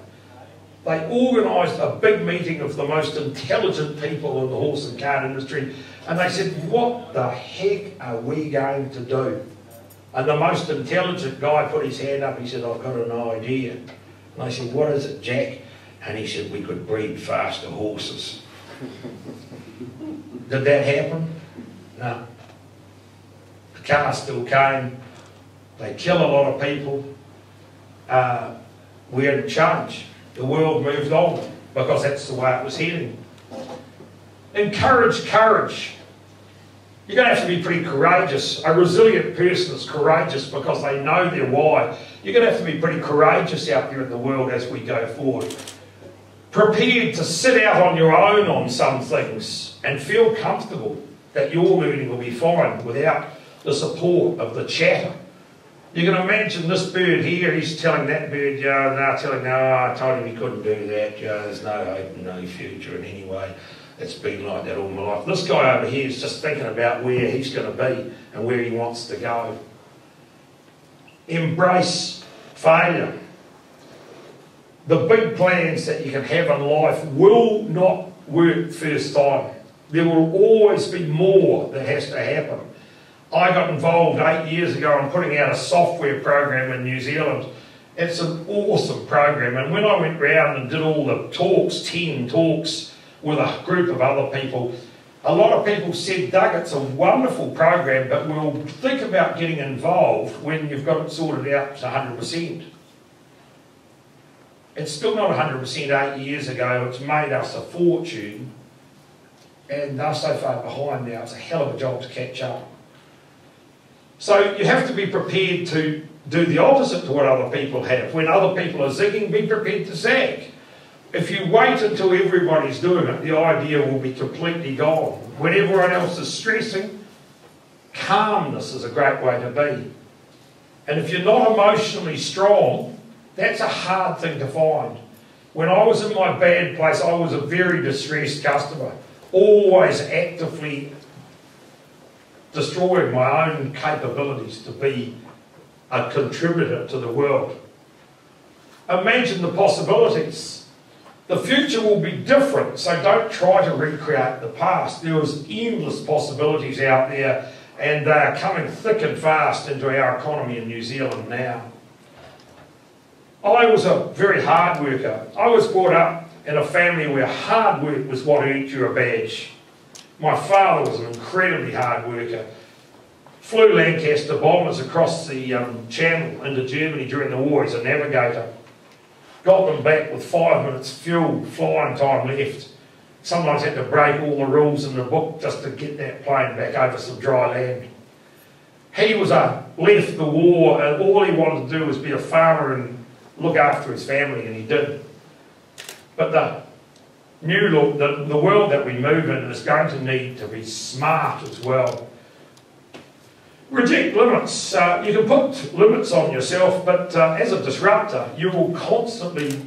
They organised a big meeting of the most intelligent people in the horse and cart industry, and they said, what the heck are we going to do? And the most intelligent guy put his hand up. He said, I've got an idea. And they said, what is it, Jack? And he said, we could breed faster horses. Did that happen? No. The car still came. They kill a lot of people. We didn't change. The world moved on because that's the way it was heading. Encourage courage. You're going to have to be pretty courageous. A resilient person is courageous because they know their why. You're going to have to be pretty courageous out there in the world as we go forward. Prepared to sit out on your own on some things and feel comfortable that your learning will be fine without the support of the chatter. You can imagine this bird here, he's telling that bird, I told him he couldn't do that, there's no hope and no future in any way. It's been like that all my life. This guy over here is just thinking about where he's going to be and where he wants to go. Embrace failure. The big plans that you can have in life will not work first time. There will always be more that has to happen. I got involved 8 years ago in putting out a software program in New Zealand. It's an awesome program, and when I went round and did all the talks, 10 talks with a group of other people, a lot of people said, Doug, it's a wonderful program, but we'll think about getting involved when you've got it sorted out to 100%. It's still not 100% 8 years ago. It's made us a fortune, and they're so far behind now, it's a hell of a job to catch up. So you have to be prepared to do the opposite to what other people have. When other people are zigging, be prepared to zag. If you wait until everybody's doing it, the idea will be completely gone. When everyone else is stressing, calmness is a great way to be. And if you're not emotionally strong, that's a hard thing to find. When I was in my bad place, I was a very distressed customer, always actively destroying my own capabilities to be a contributor to the world. Imagine the possibilities. The future will be different, so don't try to recreate the past. There was endless possibilities out there, and they are coming thick and fast into our economy in New Zealand now. I was a very hard worker. I was brought up in a family where hard work was what earned you a badge. My father was an incredibly hard worker. Flew Lancaster bombers across the channel into Germany during the war as a navigator. Got them back with 5 minutes fuel flying time left. Sometimes had to break all the rules in the book just to get that plane back over some dry land. He was left the war and all he wanted to do was be a farmer and look after his family, and he did. But the world that we move in is going to need to be smart as well. Reject limits. You can put limits on yourself, but as a disruptor, you will constantly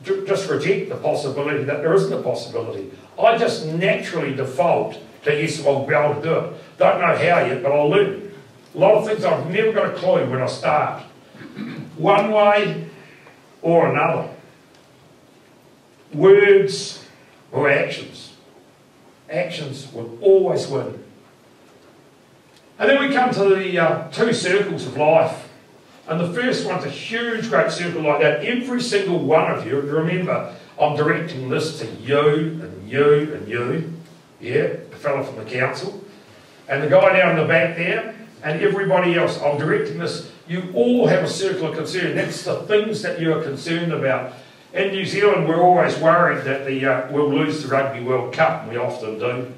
just reject the possibility that there isn't a possibility. I just naturally default to yes, I'll be able to do it. Don't know how yet, but I'll learn. A lot of things I've never got a clue when I start. One way or another. Words or actions. Actions will always win. And then we come to the two circles of life. And the first one's a huge, great circle like that. Every single one of you, remember, I'm directing this to you and you and you. Yeah, the fellow from the council. And the guy down the back there. And everybody else. I'm directing this. You all have a circle of concern. That's the things that you are concerned about. In New Zealand, we're always worried that we'll lose the Rugby World Cup, and we often do.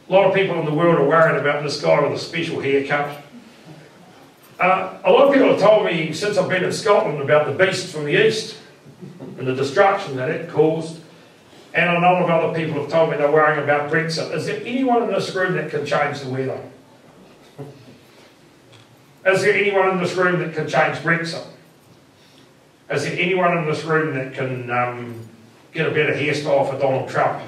A lot of people in the world are worried about this guy with a special haircut. A lot of people have told me since I've been in Scotland about the beast from the east and the destruction that it caused. And a lot of other people have told me they're worrying about Brexit. Is there anyone in this room that can change the weather? Is there anyone in this room that can change Brexit? Is there anyone in this room that can get a better hairstyle for Donald Trump?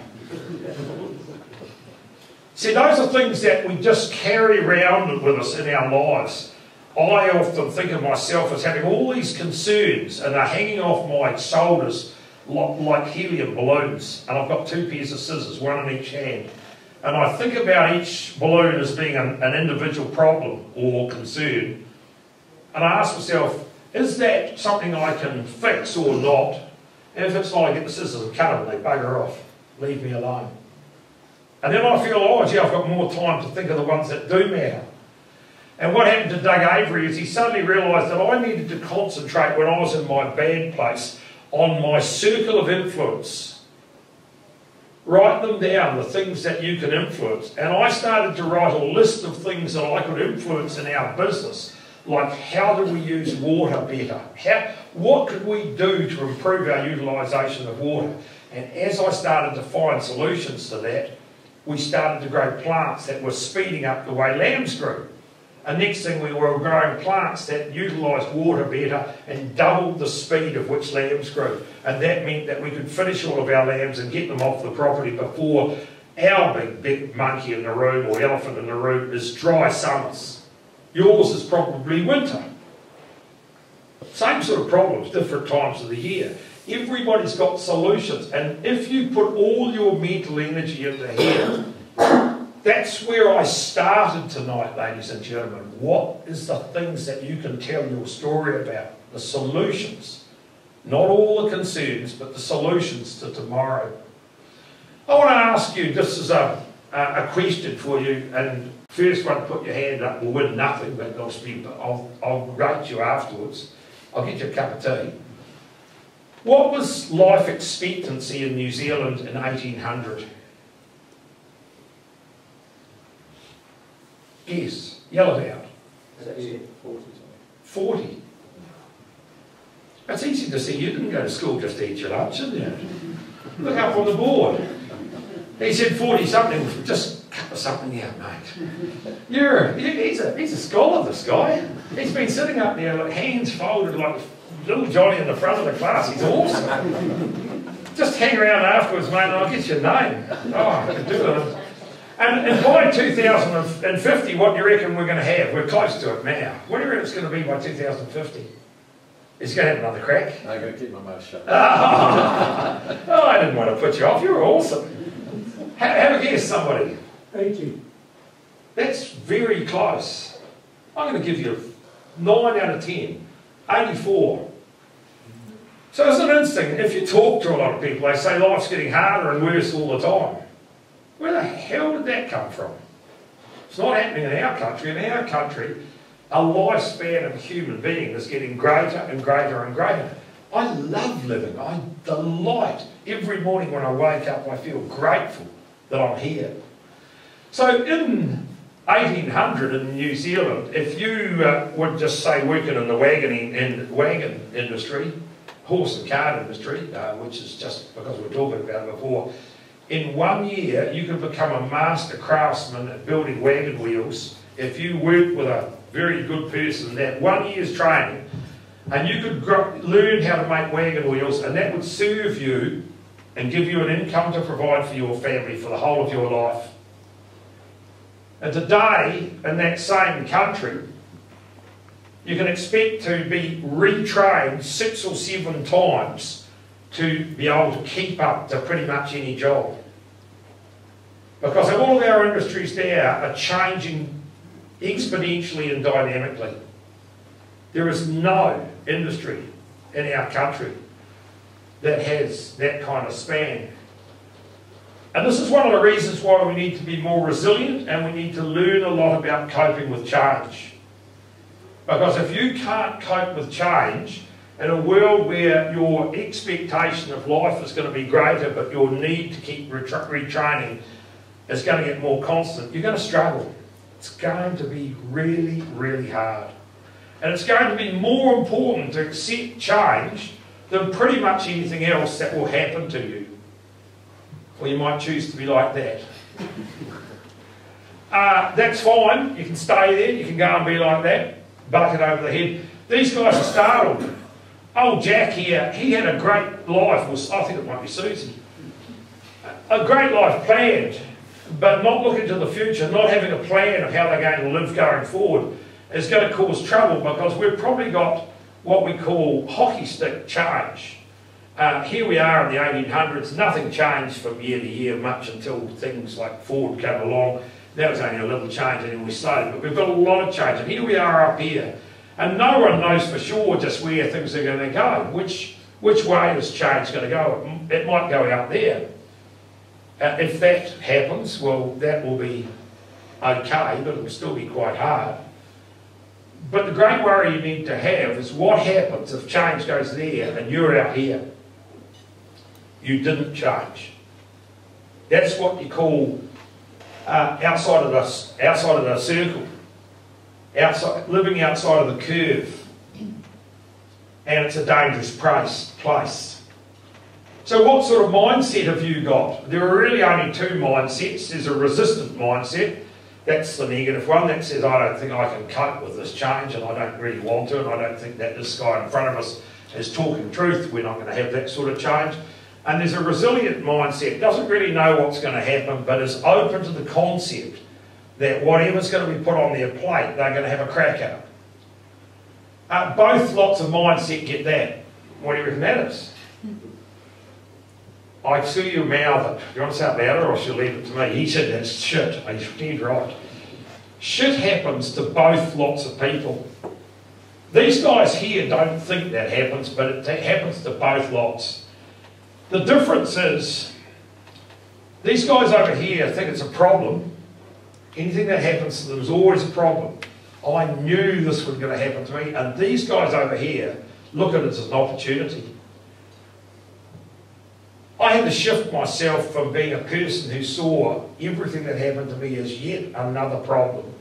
See, those are things that we just carry around with us in our lives. I often think of myself as having all these concerns and they're hanging off my shoulders like helium balloons. And I've got 2 pairs of scissors, one in each hand. And I think about each balloon as being an individual problem or concern. And I ask myself, is that something I can fix or not? And if it's not, I get the scissors and cut them and they bugger off. Leave me alone. And then I feel, oh gee, I've got more time to think of the ones that do matter. And what happened to Doug Avery is he suddenly realised that I needed to concentrate when I was in my bad place on my circle of influence. Write them down, the things that you can influence. And I started to write a list of things that I could influence in our business. Like, how do we use water better? What could we do to improve our utilisation of water? And as I started to find solutions to that, we started to grow plants that were speeding up the way lambs grew. And next thing we were growing plants that utilised water better and doubled the speed of which lambs grew. And that meant that we could finish all of our lambs and get them off the property before our big monkey in the room or elephant in the room is dry summers. Yours is probably winter. Same sort of problems, different times of the year. Everybody's got solutions. And if you put all your mental energy into here, that's where I started tonight, ladies and gentlemen. What is the things that you can tell your story about? The solutions. Not all the concerns, but the solutions to tomorrow. I want to ask you, this is a question for you, and first one to put your hand up will win nothing, but I'll rate you afterwards. I'll get you a cup of tea. What was life expectancy in New Zealand in 1800? Yes, yell it out. 40. It's easy to see you didn't go to school just to eat your lunch, didn't you? Look up on the board. He said 40 something, just cut something out, mate. He's a scholar, this guy. He's been sitting up there, like, hands folded like little Johnny in the front of the class. He's awesome. Just hang around afterwards, mate, and I'll get your name. Oh, I can do it. And by 2050, what do you reckon we're going to have? We're close to it now. What do you reckon it's going to be by 2050? Is he going to have another crack? I'm going to keep my mouth shut. Oh, I didn't want to put you off. You were awesome. Have a guess, somebody. 80. That's very close. I'm going to give you 9 out of 10, 84. So isn't it interesting, if you talk to a lot of people, they say life's getting harder and worse all the time. Where the hell did that come from? It's not happening in our country. In our country, a lifespan of a human being is getting greater and greater and greater. I love living. I delight. Every morning when I wake up, I feel grateful that I'm here. So in 1800 in New Zealand, if you would just say working in the wagon industry, horse and cart industry, which is just because we're talking about it before, in 1 year you could become a master craftsman at building wagon wheels if you worked with a very good person that 1 year's training, and you could learn how to make wagon wheels, and that would serve you and give you an income to provide for your family for the whole of your life. And today, in that same country, you can expect to be retrained 6 or 7 times to be able to keep up to pretty much any job. Because all of our industries now are changing exponentially and dynamically. There is no industry in our country that has that kind of span. And this is one of the reasons why we need to be more resilient, and we need to learn a lot about coping with change. Because if you can't cope with change in a world where your expectation of life is going to be greater, but your need to keep retraining is going to get more constant, you're going to struggle. It's going to be really, really hard. And it's going to be more important to accept change than pretty much anything else that will happen to you. Or you might choose to be like that. That's fine. You can stay there. You can go and be like that. Bucket over the head. These guys are startled. Old Jack here, he had a great life. I think it might be Susie. A great life planned, but not looking to the future, not having a plan of how they're going to live going forward is going to cause trouble, because we've probably got what we call hockey stick change. Here we are in the 1800s, nothing changed from year to year much until things like Ford came along. That was only a little change and then we started, but we've got a lot of change. And here we are up here, and no one knows for sure just where things are going to go. Which way is change going to go? It might go out there. If that happens, well, that will be okay, but it will still be quite hard. But the great worry you need to have is what happens if change goes there and you're out here. You didn't change. That's what you call outside of the circle, living outside of the curve, and it's a dangerous place. So what sort of mindset have you got? There are really only 2 mindsets. There's a resistant mindset. That's the negative one that says, I don't think I can cope with this change, and I don't really want to, and I don't think that this guy in front of us is talking truth. We're not going to have that sort of change. And there's a resilient mindset, doesn't really know what's going to happen, but is open to the concept that whatever's going to be put on their plate, they're going to have a crack at it. Both lots of mindset get that. What do you reckon that is? I see you mouth it. Do you want to say it louder, or should I leave it to me? He said that's shit. He's dead right. Shit happens to both lots of people. These guys here don't think that happens, but it happens to both lots. The difference is, these guys over here think it's a problem. Anything that happens to them is always a problem. I knew this was going to happen to me. And these guys over here look at it as an opportunity. I had to shift myself from being a person who saw everything that happened to me as yet another problem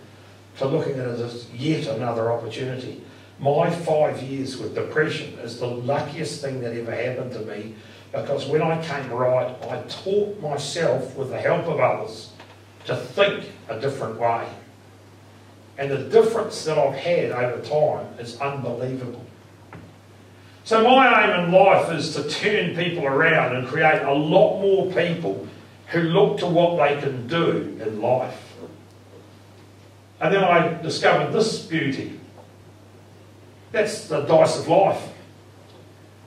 to looking at it as yet another opportunity. My 5 years with depression is the luckiest thing that ever happened to me, because when I came right, I taught myself, with the help of others, to think a different way. And the difference that I've had over time is unbelievable. So my aim in life is to turn people around and create a lot more people who look to what they can do in life. And then I discovered this beauty. That's the dice of life.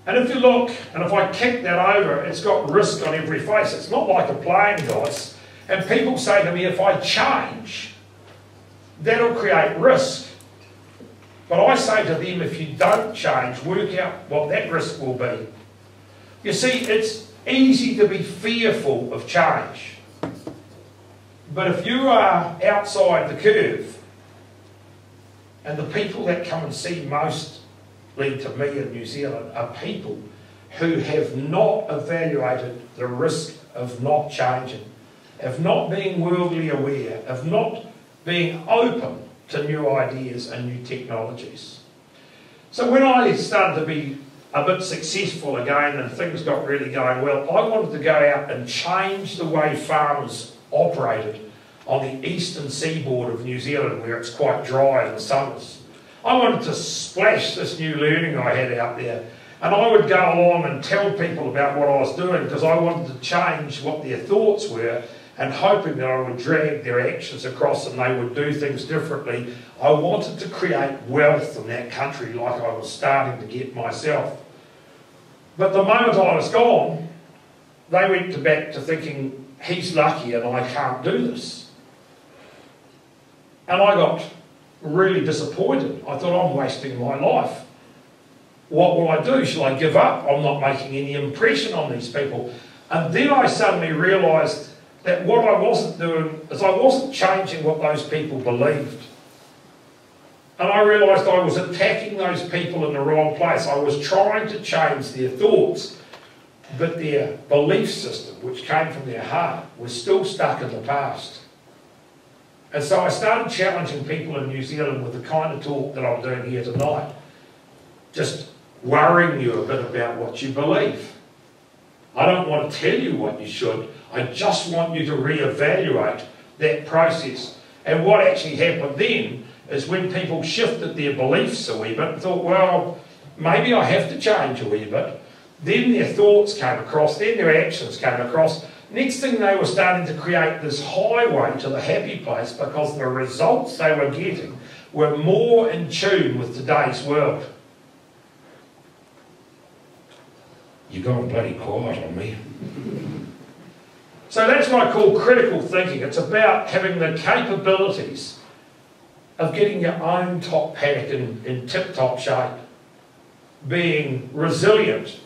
And if you look, and if I kick that over, it's got risk on every face. It's not like a playing dice. And people say to me, if I change, that'll create risk. But I say to them, if you don't change, work out what that risk will be. You see, it's easy to be fearful of change. But if you are outside the curve, and the people that come and see mostly to me in New Zealand are people who have not evaluated the risk of not changing, of not being worldly aware, of not being open to new ideas and new technologies. So when I started to be a bit successful again and things got really going well, I wanted to go out and change the way farmers operated on the eastern seaboard of New Zealand, where it's quite dry in the summers. I wanted to splash this new learning I had out there, and I would go along and tell people about what I was doing, because I wanted to change what their thoughts were, and hoping that I would drag their actions across and they would do things differently. I wanted to create wealth in that country like I was starting to get myself. But the moment I was gone, they went back to thinking, he's lucky and I can't do this. And I got really disappointed. I thought, I'm wasting my life. What will I do? Shall I give up? I'm not making any impression on these people. And then I suddenly realised that what I wasn't doing is I wasn't changing what those people believed. And I realised I was attacking those people in the wrong place. I was trying to change their thoughts, but their belief system, which came from their heart, was still stuck in the past. And so I started challenging people in New Zealand with the kind of talk that I'm doing here tonight. Just worrying you a bit about what you believe. I don't want to tell you what you should. I just want you to reevaluate that process. And what actually happened then is when people shifted their beliefs a wee bit and thought, well, maybe I have to change a wee bit, then their thoughts came across, then their actions came across. Next thing, they were starting to create this highway to the happy place, because the results they were getting were more in tune with today's world. You're going bloody quiet on me. So that's what I call critical thinking. It's about having the capabilities of getting your own top paddock in tip-top shape, being resilient,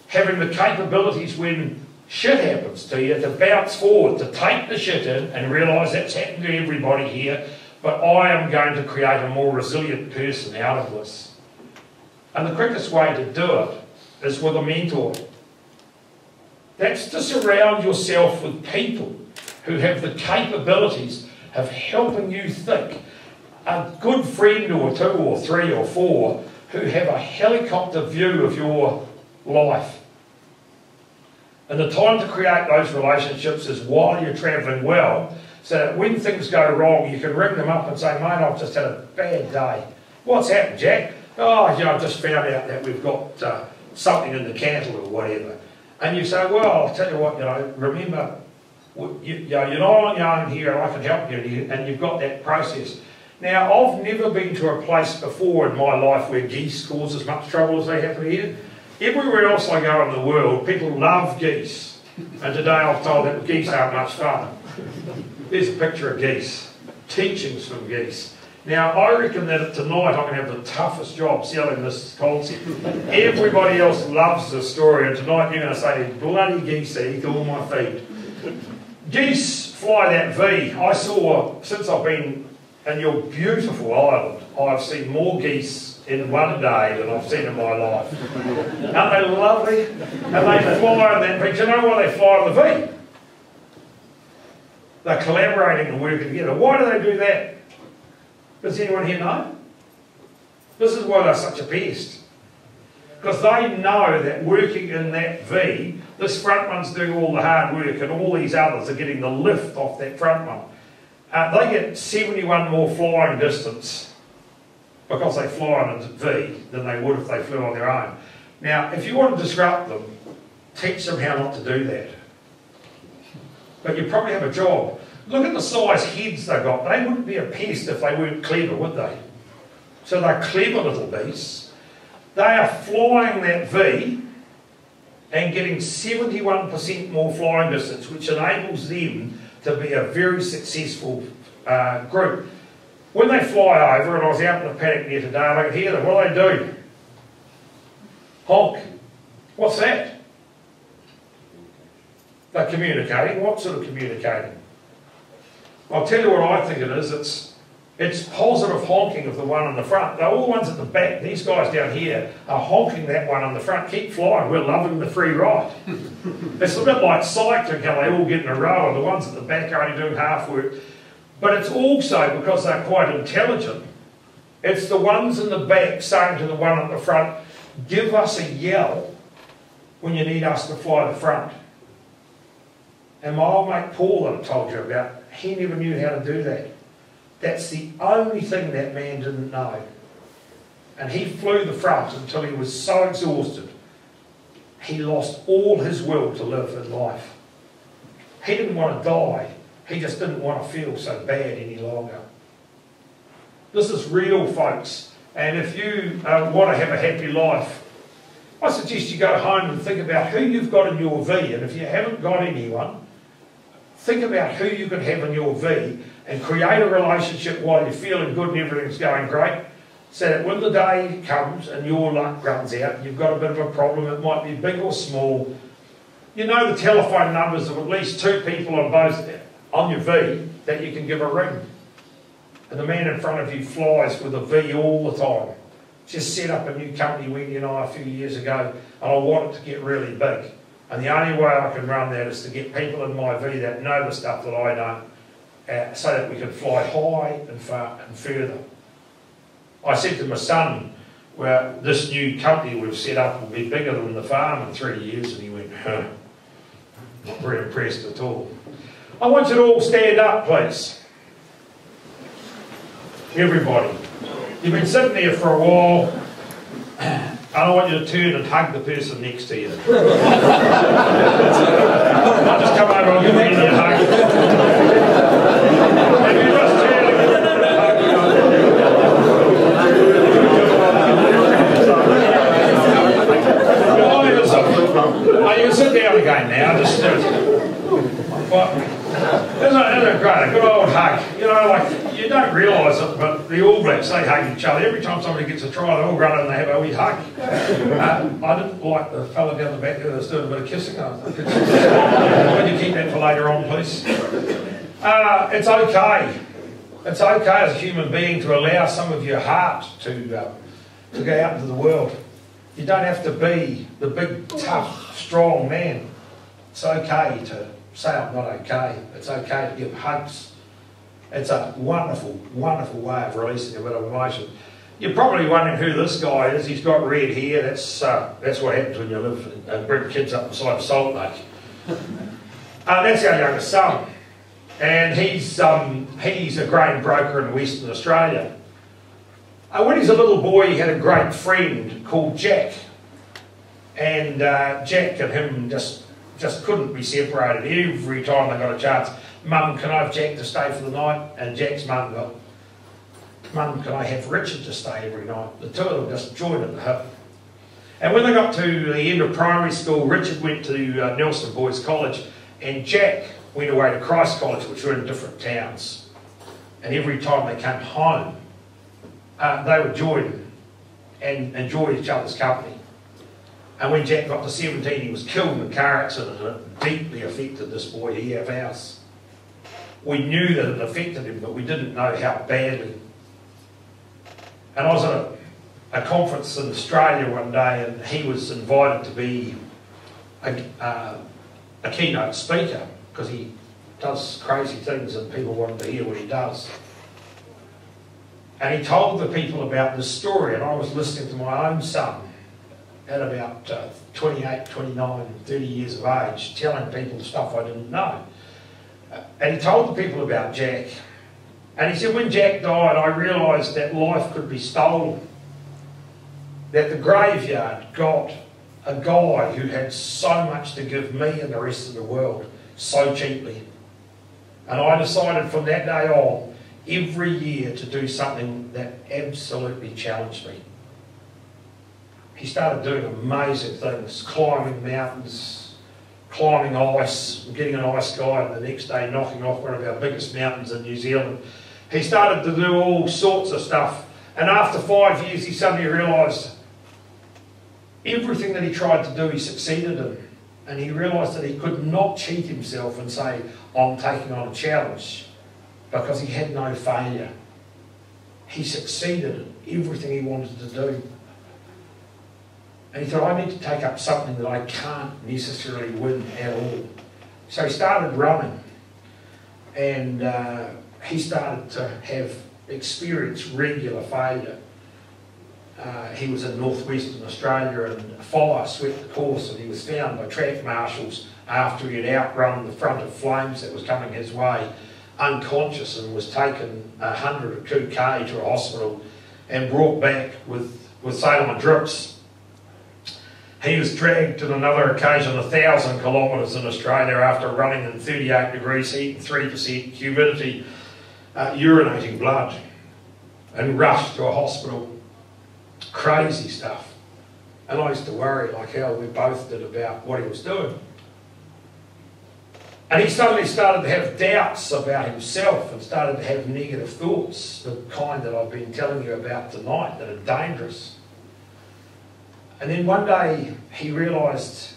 having the capabilities when shit happens to you to bounce forward, to take the shit in and realise that's happened to everybody here, but I am going to create a more resilient person out of this. And the quickest way to do it is with a mentor. That's to surround yourself with people who have the capabilities of helping you think. A good friend or two or three or four who have a helicopter view of your life. And the time to create those relationships is while you're travelling well, so that when things go wrong, you can ring them up and say, mate, I've just had a bad day. What's happened, Jack? Oh, I've just found out that we've got something in the cattle or whatever. And you say, well, I'll tell you what, remember, you're not on your own here and I can help you, and you've got that process. Now, I've never been to a place before in my life where geese cause as much trouble as they have here. Everywhere else I go in the world, people love geese. And today I've told that geese aren't much fun. There's a picture of geese. Teachings from geese. Now, I reckon that tonight I'm going to have the toughest job selling this concept. Everybody else loves this story, and tonight you're going to say, bloody geese eat all my feet. Geese fly that V. I saw, since I've been in your beautiful island, I've seen more geese in one day than I've seen in my life. Aren't they lovely? And they fly on that V. Do you know why they fly on the V? They're collaborating and working together. Why do they do that? Does anyone here know? This is why they're such a pest. Because they know that working in that V, this front one's doing all the hard work and all these others are getting the lift off that front one. They get 71 more flying distance because they fly on a V than they would if they flew on their own. Now, if you want to disrupt them, teach them how not to do that. But you probably have a job. Look at the size heads they've got. They wouldn't be a pest if they weren't clever, would they? So they're clever little beasts. They are flying that V and getting 71% more flying distance, which enables them to be a very successful group. When they fly over, and I was out in the paddock near today, I could hear them. What do they do? Honk. What's that? They're communicating. What sort of communicating? I'll tell you what I think it is. It's positive honking of the one in the front. They're all the ones at the back. These guys down here are honking that one on the front. Keep flying. We're loving the free ride. It's a bit like cycling, how they all get in a row and the ones at the back are only doing half work. But it's also because they're quite intelligent. It's the ones in the back saying to the one at the front, give us a yell when you need us to fly the front. And my old mate Paul that I told you about, he never knew how to do that. That's the only thing that man didn't know. And he flew the front until he was so exhausted, he lost all his will to live in life. He didn't want to die. He just didn't want to feel so bad any longer. This is real, folks. And if you want to have a happy life, I suggest you go home and think about who you've got in your V. And if you haven't got anyone, think about who you could have in your V and create a relationship while you're feeling good and everything's going great, so that when the day comes and your luck runs out, you've got a bit of a problem, it might be big or small, you know the telephone numbers of at least 2 people on your V that you can give a ring. And the man in front of you flies with a V all the time. Just set up a new company, Wendy and I, a few years ago, and I want it to get really big. And the only way I can run that is to get people in my V that know the stuff that I don't, so that we can fly high and far and further. I said to my son, well, this new company we've set up will be bigger than the farm in 3 years, and he went, huh. Not very impressed at all. I want you to all stand up, please. Everybody. You've been sitting there for a while, and I want you to turn and hug the person next to you. I'll just come over and give you a hug. And you just turn and give them a hug. Oh, you can sit down again now. Just isn't it great? A good old hug. You know, like, you don't realise it, but the All Blacks, they hug each other. Every time somebody gets a try, they all run and they have a wee hug. I didn't like the fella down the back there that was doing a bit of kissing. Would you keep that for later on, please? It's okay. It's okay as a human being to allow some of your heart to go out into the world. You don't have to be the big, tough, strong man. It's okay to say I'm not okay. It's okay to give hugs. It's a wonderful, wonderful way of releasing a bit of emotion. You're probably wondering who this guy is. He's got red hair. That's what happens when you live and bring kids up beside Salt Lake. That's our youngest son, and he's a grain broker in Western Australia. When he's a little boy, he had a great friend called Jack, and Jack and him just couldn't be separated. Every time they got a chance, Mum, can I have Jack to stay for the night? And Jack's mum got, Mum, can I have Richard to stay every night? The two of them just joined at the hip. And when they got to the end of primary school, Richard went to Nelson Boys College, and Jack went away to Christ College, which were in different towns. And every time they came home, they would join and enjoy each other's company. And when Jack got to 17, he was killed in a car accident, and it deeply affected this boy here of ours. We knew that it affected him, but we didn't know how badly. And I was at a conference in Australia one day, and he was invited to be a keynote speaker, because he does crazy things and people want to hear what he does. And he told the people about this story, and I was listening to my own son at about 28, 29, 30 years of age, telling people stuff I didn't know. And he told the people about Jack. And he said, when Jack died, I realised that life could be stolen. That the graveyard got a guy who had so much to give me and the rest of the world so cheaply. And I decided from that day on, every year, to do something that absolutely challenged me. He started doing amazing things, climbing mountains, climbing ice, getting an ice guy, and the next day knocking off one of our biggest mountains in New Zealand. He started to do all sorts of stuff. And after 5 years, he suddenly realised everything that he tried to do, he succeeded in. And he realised that he could not cheat himself and say, I'm taking on a challenge, because he had no failure. He succeeded in everything he wanted to do. And he thought, I need to take up something that I can't necessarily win at all. So he started running, and he started to have experienced regular failure. He was in northwestern Australia, and a fire swept the course, and he was found by track marshals after he had outrun the front of flames that was coming his way, unconscious, and was taken 102 km to a hospital and brought back with saline and drips. He was dragged on another occasion 1,000 kilometres in Australia after running in 38 degrees heat and 3% humidity, urinating blood, and rushed to a hospital. Crazy stuff. And I used to worry, like how we both did, about what he was doing. And he suddenly started to have doubts about himself and started to have negative thoughts, the kind that I've been telling you about tonight, that are dangerous. And then one day he realised,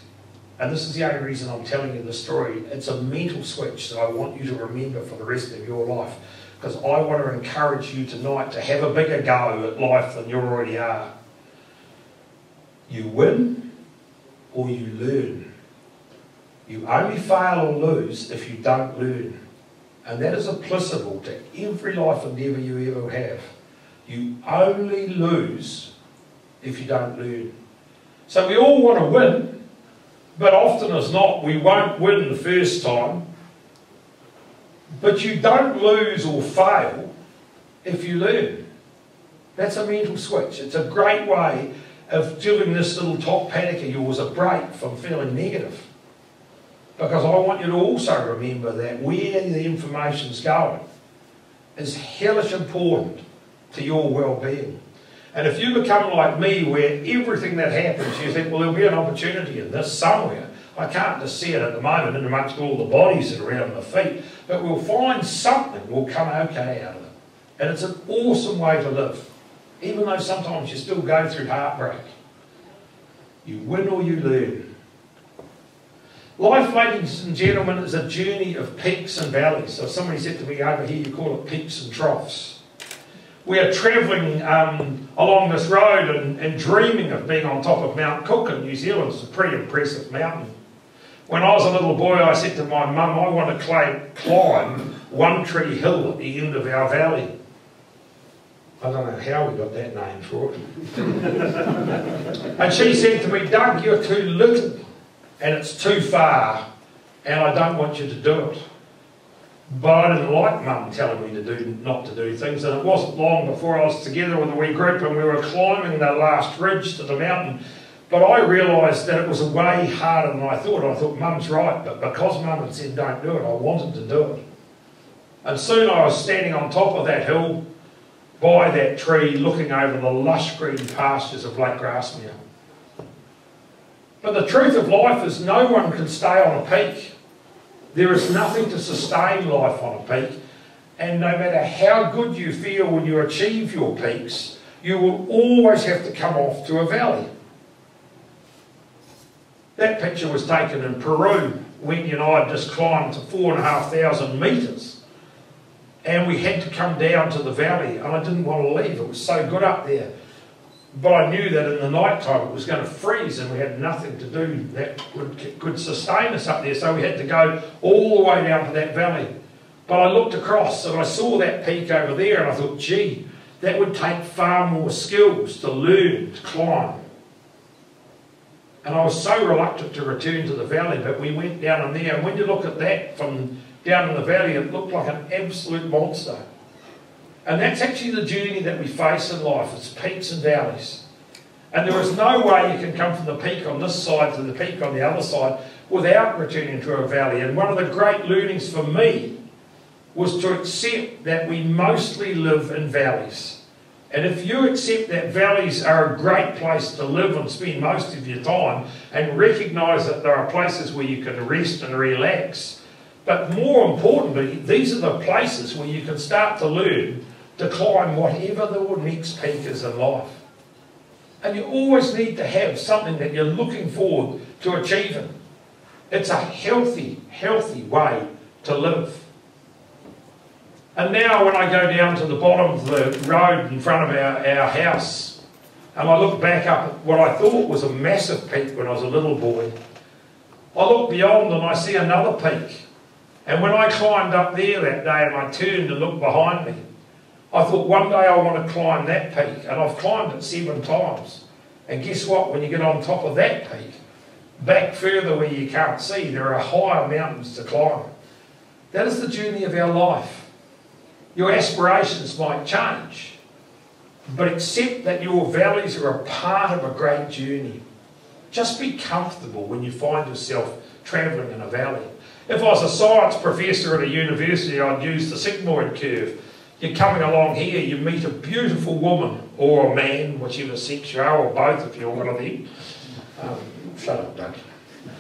and this is the only reason I'm telling you this story, it's a mental switch that I want you to remember for the rest of your life, because I want to encourage you tonight to have a bigger go at life than you already are. You win or you learn. You only fail or lose if you don't learn. And that is applicable to every life endeavour you ever have. You only lose if you don't learn. So we all want to win, but often as not, we won't win the first time. But you don't lose or fail if you learn. That's a mental switch. It's a great way of giving this little top paddock of yours a break from feeling negative. Because I want you to also remember that where the information's going is hellish important to your well-being. And if you become like me, where everything that happens, you think, well, there'll be an opportunity in this somewhere. I can't just see it at the moment in amongst all the bodies that are around my feet, but we'll find something will come okay out of it. And it's an awesome way to live, even though sometimes you still go through heartbreak. You win or you learn. Life, ladies and gentlemen, is a journey of peaks and valleys. So somebody said to me over here, you call it peaks and troughs. We are travelling along this road and dreaming of being on top of Mount Cook in New Zealand. It's a pretty impressive mountain. When I was a little boy, I said to my mum, I want to climb One Tree Hill at the end of our valley. I don't know how we got that name for it. And she said to me, Doug, you're too little and it's too far and I don't want you to do it. But I didn't like Mum telling me not to do things, and it wasn't long before I was together with a wee group and we were climbing the last ridge to the mountain. But I realised that it was way harder than I thought. I thought, Mum's right, but because Mum had said don't do it, I wanted to do it. And soon I was standing on top of that hill, by that tree, looking over the lush green pastures of Lake Grasmere. But the truth of life is no one can stay on a peak. There is nothing to sustain life on a peak. And no matter how good you feel when you achieve your peaks, you will always have to come off to a valley. That picture was taken in Peru. Wendy and I had just climbed to 4,500 metres. And we had to come down to the valley, and I didn't want to leave. It was so good up there. But I knew that in the night time it was going to freeze and we had nothing to do that could sustain us up there. So we had to go all the way down to that valley. But I looked across and I saw that peak over there and I thought, gee, that would take far more skills to learn to climb. And I was so reluctant to return to the valley, but we went down in there. And when you look at that from down in the valley, it looked like an absolute monster. And that's actually the journey that we face in life. It's peaks and valleys. And there is no way you can come from the peak on this side to the peak on the other side without returning to a valley. And one of the great learnings for me was to accept that we mostly live in valleys. And if you accept that valleys are a great place to live and spend most of your time, and recognise that there are places where you can rest and relax, But more importantly, these are the places where you can start to learn to climb whatever the next peak is in life. And you always need to have something that you're looking forward to achieving. It's a healthy, healthy way to live. And now when I go down to the bottom of the road in front of our house, and I look back up at what I thought was a massive peak when I was a little boy, I look beyond and I see another peak. And when I climbed up there that day and I turned and looked behind me, I thought one day I want to climb that peak. And I've climbed it 7 times. And guess what? When you get on top of that peak, back further where you can't see, there are higher mountains to climb. That is the journey of our life. Your aspirations might change, but accept that your valleys are a part of a great journey. Just be comfortable when you find yourself travelling in a valley. If I was a science professor at a university, I'd use the sigmoid curve. You're coming along here, you meet a beautiful woman, or a man, whichever sex you are, or both if you're one of them. Shut up, Doug.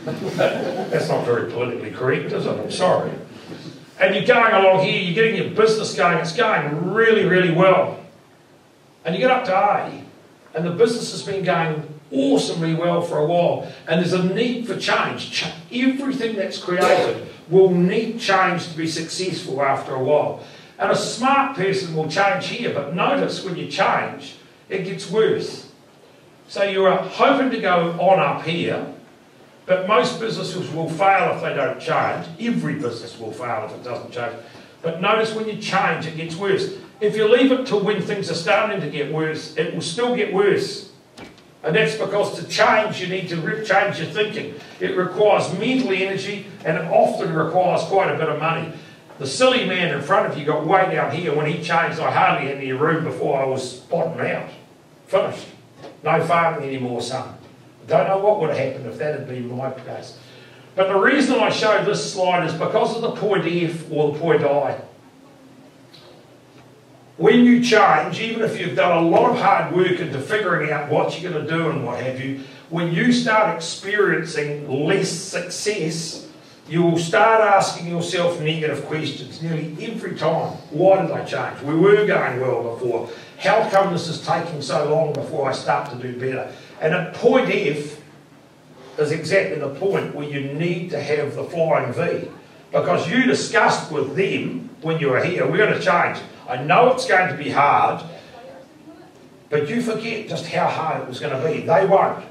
That's not very politically correct, is it? I'm sorry. And you're going along here, you're getting your business going, it's going really, really well. And you get up to A, and the business has been going awesomely well for a while, and there's a need for change. Everything that's created will need change to be successful after a while. And a smart person will change here, but notice when you change, it gets worse. So you are hoping to go on up here, but most businesses will fail if they don't change. Every business will fail if it doesn't change. But notice when you change, it gets worse. If you leave it till when things are starting to get worse, it will still get worse. And that's because to change, you need to change your thinking. It requires mental energy, and it often requires quite a bit of money. The silly man in front of you got way down here. When he changed, I hardly had any room before I was bottomed out. Finished. No farming anymore, son. Don't know what would have happened if that had been my case. But the reason I showed this slide is because of the point F or the point I. When you change, even if you've done a lot of hard work into figuring out what you're going to do and what have you, when you start experiencing less success, you will start asking yourself negative questions nearly every time. Why did I change? We were going well before. How come this is taking so long before I start to do better? And at point F is exactly the point where you need to have the flying V. Because you discussed with them when you were here, we're going to change. I know it's going to be hard, but you forget just how hard it was going to be. They won't.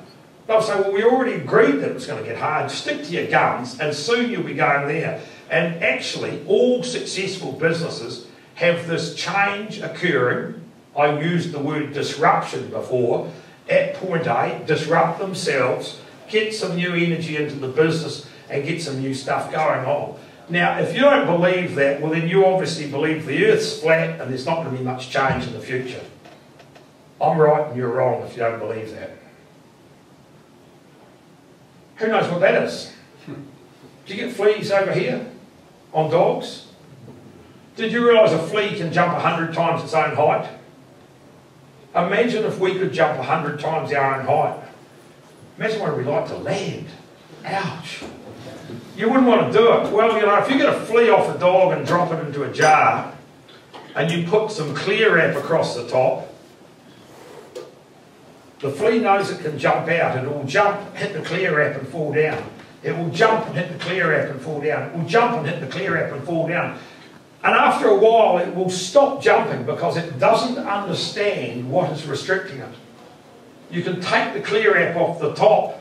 They'll say, well, we already agreed that it was going to get hard. Stick to your guns, and soon you'll be going there. And actually, all successful businesses have this change occurring. I used the word disruption before. At point A, disrupt themselves, get some new energy into the business, and get some new stuff going on. Now, if you don't believe that, well, then you obviously believe the Earth's flat and there's not going to be much change in the future. I'm right and you're wrong if you don't believe that. Who knows what that is? Do you get fleas over here on dogs? Did you realise a flea can jump 100 times its own height? Imagine if we could jump 100 times our own height. Imagine what it would be like to land. Ouch. You wouldn't want to do it. Well, you know, if you get a flea off a dog and drop it into a jar, and you put some clear wrap across the top, the flea knows it can jump out. It will jump, hit the clear wrap and fall down. It will jump and hit the clear wrap and fall down. It will jump and hit the clear wrap and fall down. And after a while, it will stop jumping because it doesn't understand what is restricting it. You can take the clear wrap off the top,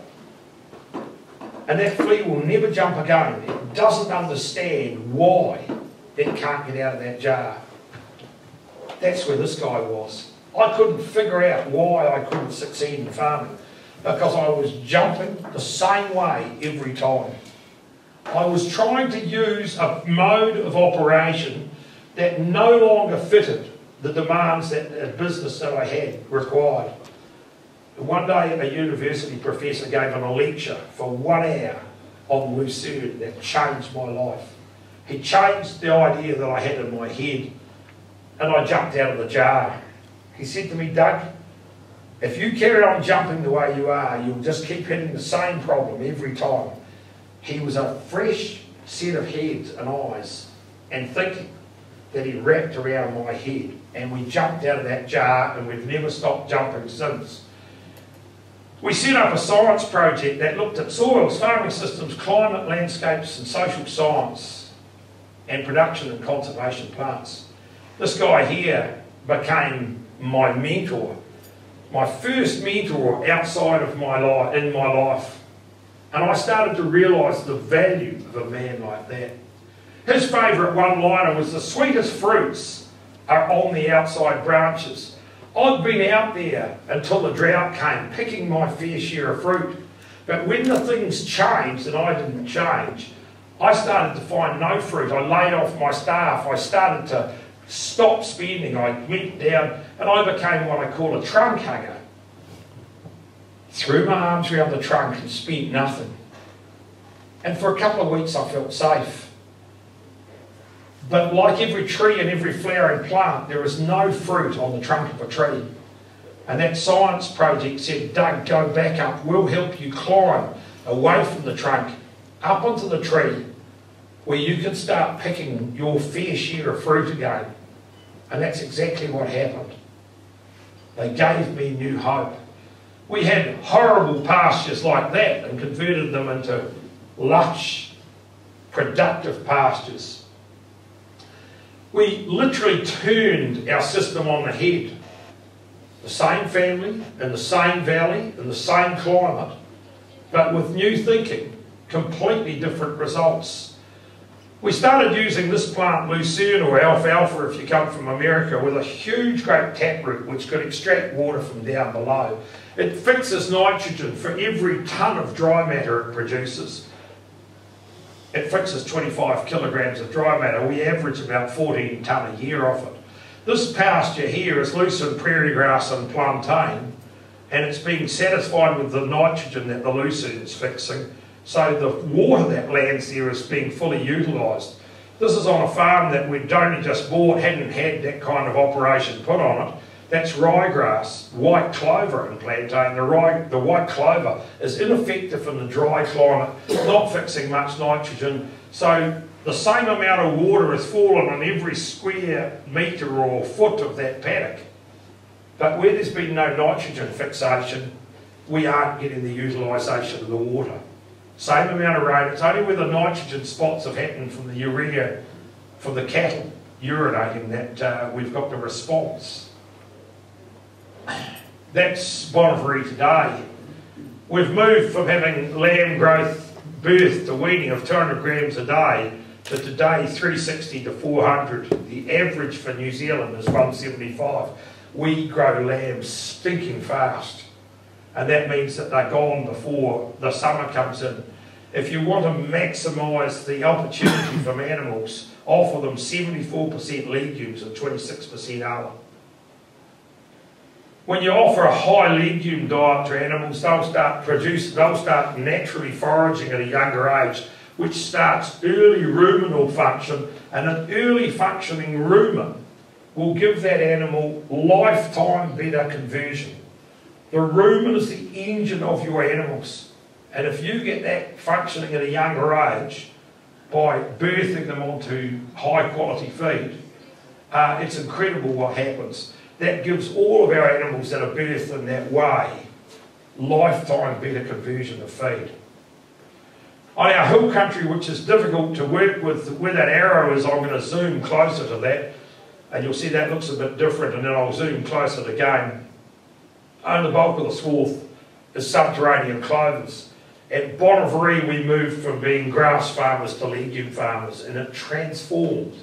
and that flea will never jump again. It doesn't understand why it can't get out of that jar. That's where this guy was. I couldn't figure out why I couldn't succeed in farming, because I was jumping the same way every time. I was trying to use a mode of operation that no longer fitted the demands that a business that I had required. One day a university professor gave him a lecture for 1 hour on Lucerne that changed my life. He changed the idea that I had in my head, and I jumped out of the jar. He said to me, Doug, if you carry on jumping the way you are, you'll just keep hitting the same problem every time. He was a fresh, set of heads and eyes and thinking that he wrapped around my head. And we jumped out of that jar, and we've never stopped jumping since. We set up a science project that looked at soils, farming systems, climate, landscapes and social science and production and conservation plants. This guy here became my mentor, my first mentor outside of my life, in my life. And I started to realise the value of a man like that. His favourite one-liner was, "The sweetest fruits are on the outside branches." I'd been out there until the drought came, picking my fair share of fruit. But when the things changed and I didn't change, I started to find no fruit. I laid off my staff. I started to stop spending. I went down and I became what I call a trunk hugger. Threw my arms around the trunk and spent nothing. And for a couple of weeks I felt safe. But like every tree and every flowering plant, there is no fruit on the trunk of a tree. And that science project said, "Doug, go back up. We'll help you climb away from the trunk, up onto the tree, where you can start picking your fair share of fruit again." And that's exactly what happened. They gave me new hope. We had horrible pastures like that and converted them into lush, productive pastures. We literally turned our system on the head. The same family, in the same valley, in the same climate, but with new thinking, completely different results. We started using this plant, lucerne or alfalfa if you come from America, with a huge great taproot which could extract water from down below. It fixes nitrogen for every tonne of dry matter it produces. It fixes 25 kilograms of dry matter. We average about 14 tonne a year off it. This pasture here is lucerne, prairie grass and plantain, and it's being satisfied with the nitrogen that the lucerne is fixing, so the water that lands there is being fully utilised. This is on a farm that we'd only just bought, hadn't had that kind of operation put on it. That's ryegrass, white clover and plantain. The white clover is ineffective in the dry climate, not fixing much nitrogen. So the same amount of water has fallen on every square metre or foot of that paddock. But where there's been no nitrogen fixation, we aren't getting the utilisation of the water. Same amount of rain. It's only where the nitrogen spots have happened from the urea, from the cattle urinating, that we've got the response. That's Bonnevary today. We've moved from having lamb growth, birth to weaning of 200 grams a day to today 360 to 400. The average for New Zealand is 175. We grow lambs stinking fast, and that means that they're gone before the summer comes in. If you want to maximise the opportunity from animals, offer them 74% legumes and 26% other. When you offer a high legume diet to animals, they'll start naturally foraging at a younger age, which starts early ruminal function, and an early functioning rumen will give that animal lifetime better conversion. The rumen is the engine of your animals, and if you get that functioning at a younger age by birthing them onto high quality feed, it's incredible what happens. That gives all of our animals that are birthed in that way lifetime better conversion of feed. On our hill country, which is difficult to work with, where that arrow is, I'm going to zoom closer to that, and you'll see that looks a bit different, and then I'll zoom closer again. And the bulk of the swath is subterranean clovers. At Bonnevary, we moved from being grass farmers to legume farmers, and it transformed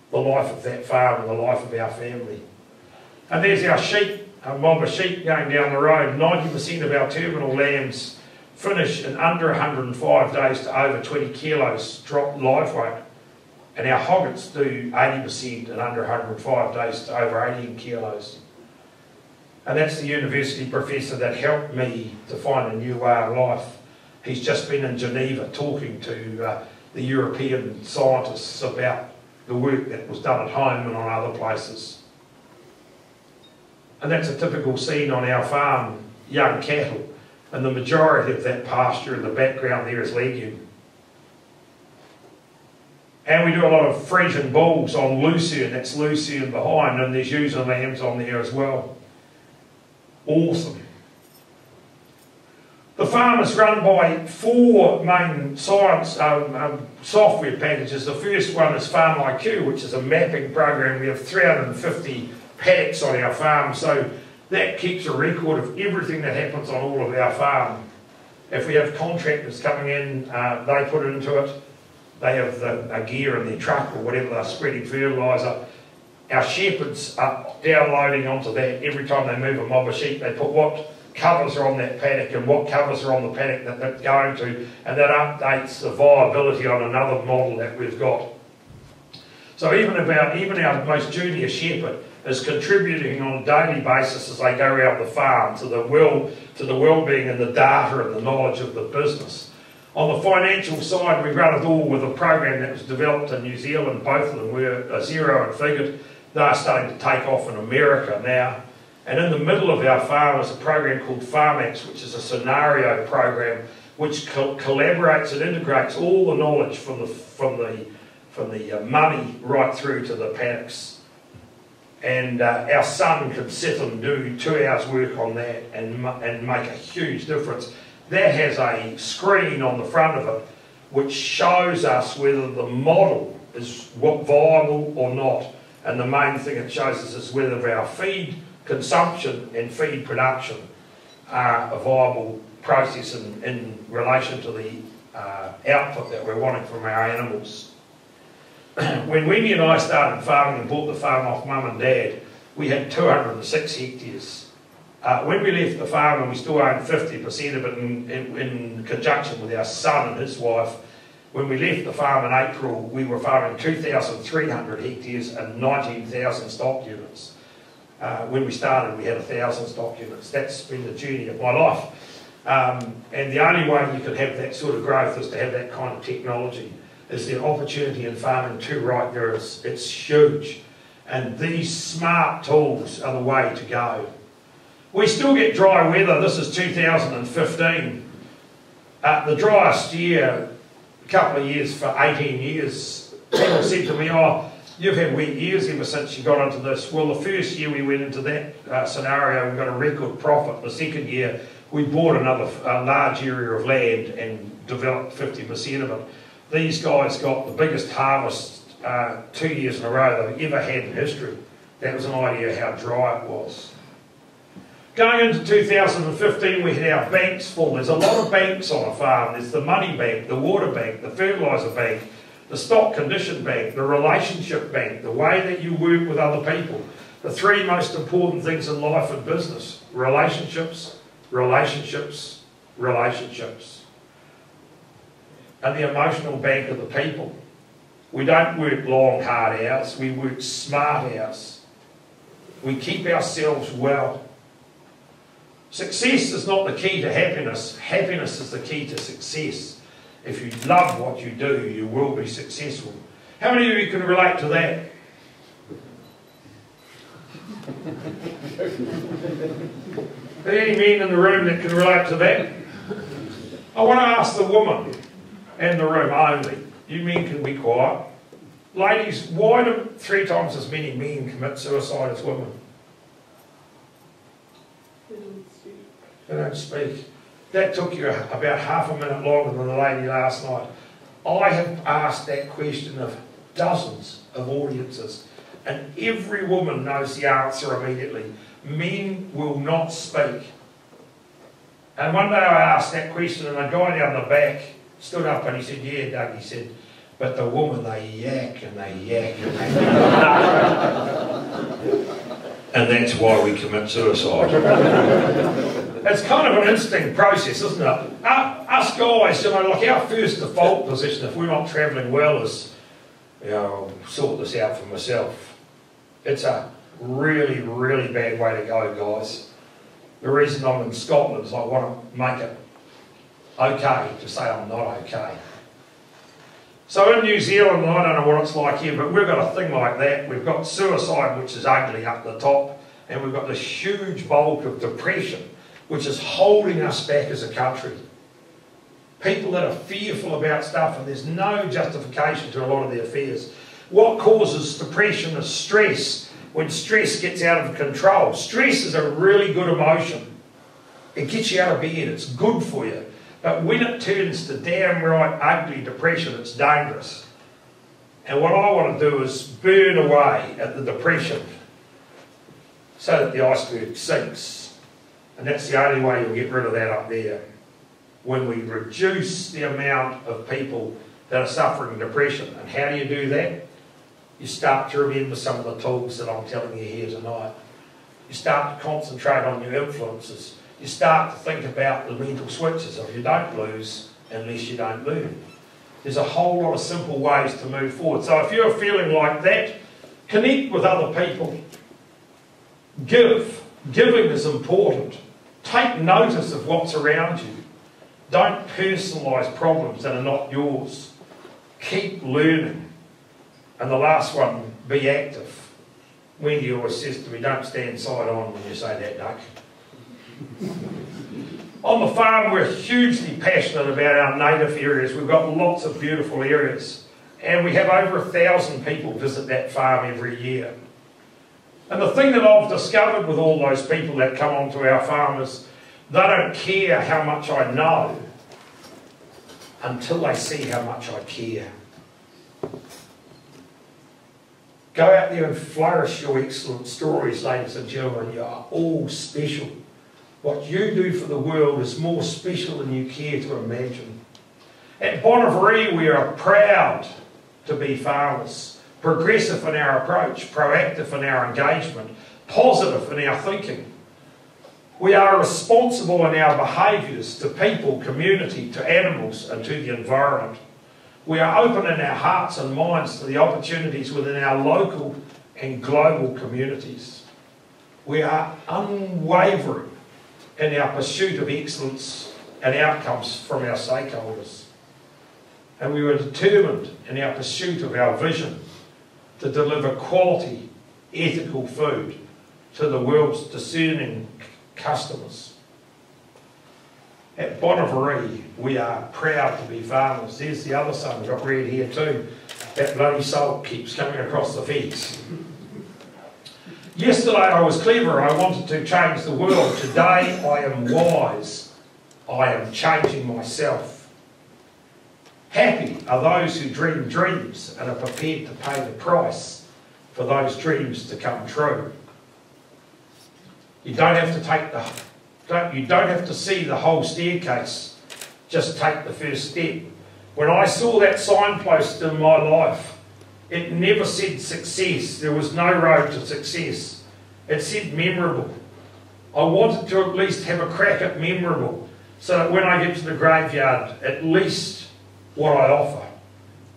the life of that farm and the life of our family. And there's our sheep, our mob of sheep going down the road. 90% of our terminal lambs finish in under 105 days to over 20 kilos drop live weight. And our hoggets do 80% in under 105 days to over 18 kilos. And that's the university professor that helped me to find a new way of life. He's just been in Geneva talking to the European scientists about the work that was done at home and on other places. And that's a typical scene on our farm, young cattle, and the majority of that pasture in the background there is legume. And we do a lot of Frisian bulls on Lucerne, that's Lucerne behind, and there's ewes and lambs on there as well. Awesome. The farm is run by 4 main science software packages. The first one is Farm IQ, which is a mapping program. We have 350 paddocks on our farm, so that keeps a record of everything that happens on all of our farm. If we have contractors coming in, they put it into it. They have the gear in their truck or whatever, they're spreading fertiliser. Our shepherds are downloading onto that every time they move a mob of sheep. They put what covers are on that paddock and what covers are on the paddock that they're going to, and that updates the viability on another model that we've got. So even our most junior shepherd is contributing on a daily basis as they go around the farm to the well-being and the data and the knowledge of the business. On the financial side, we run it all with a program that was developed in New Zealand. Both of them were zero and figured. They're starting to take off in America now. And in the middle of our farm is a program called FarmX, which is a scenario program which collaborates and integrates all the knowledge from the money right through to the paddocks. And our son can sit and do 2 hours work on that and make a huge difference. That has a screen on the front of it which shows us whether the model is viable or not. And the main thing it shows us is whether our feed consumption and feed production are a viable process in relation to the output that we're wanting from our animals. When Wendy and I started farming and bought the farm off Mum and Dad, we had 206 hectares. When we left the farm, and we still owned 50% of it in conjunction with our son and his wife, when we left the farm in April, we were farming 2,300 hectares and 19,000 stock units. When we started, we had 1,000 stock units. That's been the journey of my life. And the only way you can have that sort of growth is to have that kind of technology. Is the opportunity in farming too right there? It's huge. And these smart tools are the way to go. We still get dry weather. This is 2015. The driest year, a couple of years for 18 years. People said to me, oh, you've had wet years ever since you got into this. Well, the first year we went into that scenario, we got a record profit. The second year, we bought another large area of land and developed 50% of it. These guys got the biggest harvest 2 years in a row they've ever had in history. That was an idea how dry it was. Going into 2015, we had our banks full. There's a lot of banks on a farm. There's the money bank, the water bank, the fertiliser bank, the stock condition bank, the relationship bank, the way that you work with other people. The 3 most important things in life and business: relationships, relationships, relationships. And the emotional bank of the people. We don't work long, hard hours. We work smart hours. We keep ourselves well. Success is not the key to happiness. Happiness is the key to success. If you love what you do, you will be successful. How many of you can relate to that? Are there any men in the room that can relate to that? I want to ask the woman in the room only. You men can be quiet. Ladies, why do 3 times as many men commit suicide as women? They don't speak. That took you about half a minute longer than the lady last night. I have asked that question of dozens of audiences, and every woman knows the answer immediately. Men will not speak. And one day I asked that question, and a guy down the back stood up and he said, yeah, Doug, he said, but the woman, they yak and they yak and they yak. And that's why we commit suicide. It's kind of an instinct process, isn't it? Us guys, you know, like our first default position, if we're not travelling well, is, you know, I'll sort this out for myself. It's a really, really bad way to go, guys. The reason I'm in Scotland is I want to make it okay to say I'm not okay. So in New Zealand, I don't know what it's like here, but we've got a thing like that. We've got suicide, which is ugly up the top, and we've got this huge bulk of depression, which is holding us back as a country. People that are fearful about stuff, and there's no justification to a lot of their fears. What causes depression is stress. When stress gets out of control. Stress is a really good emotion. It gets you out of bed, it's good for you. But when it turns to damn right ugly depression, it's dangerous. And what I want to do is burn away at the depression so that the iceberg sinks. And that's the only way you'll get rid of that up there. When we reduce the amount of people that are suffering depression. And how do you do that? You start to remember some of the tools that I'm telling you here tonight. You start to concentrate on your influences. You start to think about the mental switches of you don't lose unless you don't learn. There's a whole lot of simple ways to move forward. So if you're feeling like that, connect with other people. Give. Giving is important. Take notice of what's around you. Don't personalise problems that are not yours. Keep learning. And the last one, be active. Wendy always says to me, don't stand side on when you say that, Duck. On the farm, we're hugely passionate about our native areas. We've got lots of beautiful areas. And we have over 1,000 people visit that farm every year. And the thing that I've discovered with all those people that come onto our farm is they don't care how much I know until they see how much I care. Go out there and flourish your excellent stories, ladies and gentlemen. You are all special. What you do for the world is more special than you care to imagine. At Bonnevere, we are proud to be farmers, progressive in our approach, proactive in our engagement, positive in our thinking. We are responsible in our behaviours to people, community, to animals and to the environment. We are open in our hearts and minds to the opportunities within our local and global communities. We are unwavering in our pursuit of excellence and outcomes from our stakeholders. And we were determined in our pursuit of our vision to deliver quality, ethical food to the world's discerning customers. At Bonnevere, we are proud to be farmers. There's the other son, got red here too. That bloody salt keeps coming across the fence. Yesterday I was clever, I wanted to change the world. Today I am wise, I am changing myself. Happy are those who dream dreams and are prepared to pay the price for those dreams to come true. You don't have to you don't have to see the whole staircase, just take the first step. When I saw that signpost in my life, it never said success. There was no road to success. It said memorable. I wanted to at least have a crack at memorable, so that when I get to the graveyard, at least what I offer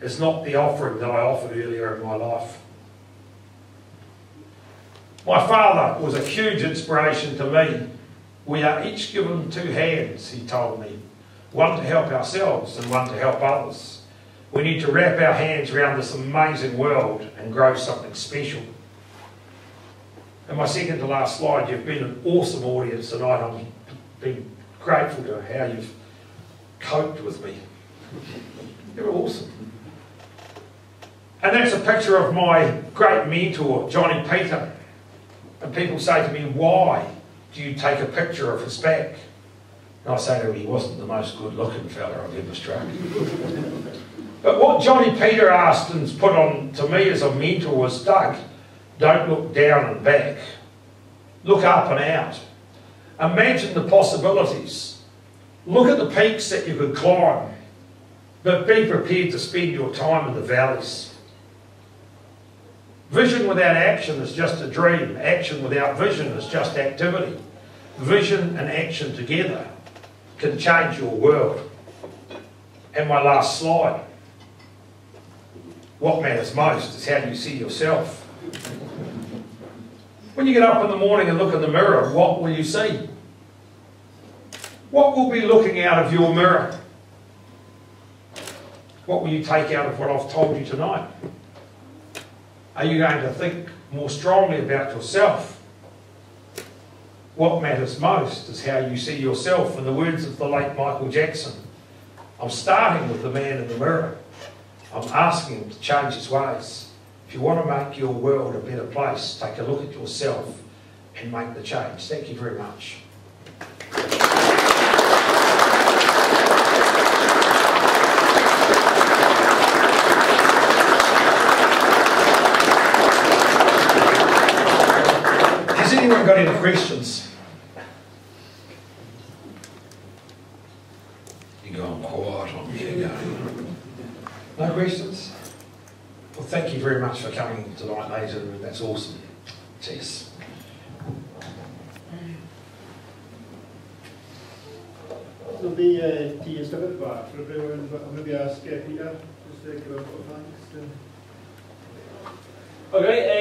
is not the offering that I offered earlier in my life. My father was a huge inspiration to me. We are each given 2 hands, he told me. One to help ourselves and one to help others. We need to wrap our hands around this amazing world and grow something special. And my second to last slide, you've been an awesome audience tonight. I'm been grateful to how you've coped with me. You're awesome. And that's a picture of my great mentor, Johnny Peter. And people say to me, why do you take a picture of his back? And I say to him, he wasn't the most good-looking fella I've ever struck. But what Johnny Peter asked and put on to me as a mentor was, Doug, don't look down and back. Look up and out. Imagine the possibilities. Look at the peaks that you could climb, but be prepared to spend your time in the valleys. Vision without action is just a dream. Action without vision is just activity. Vision and action together can change your world. And my last slide. What matters most is how you see yourself. When you get up in the morning and look in the mirror, what will you see? What will be looking out of your mirror? What will you take out of what I've told you tonight? Are you going to think more strongly about yourself? What matters most is how you see yourself. In the words of the late Michael Jackson, I'm starting with the man in the mirror. I'm asking him to change his ways. If you want to make your world a better place, take a look at yourself and make the change. Thank you very much. Has anyone got any questions? You're going quiet on me again. No questions? Well, thank you very much for coming tonight, later, and that's awesome. Cheers. There'll be tea and stuff at the back for everyone, but I'll maybe ask Peter just to give a couple of thanks. Okay.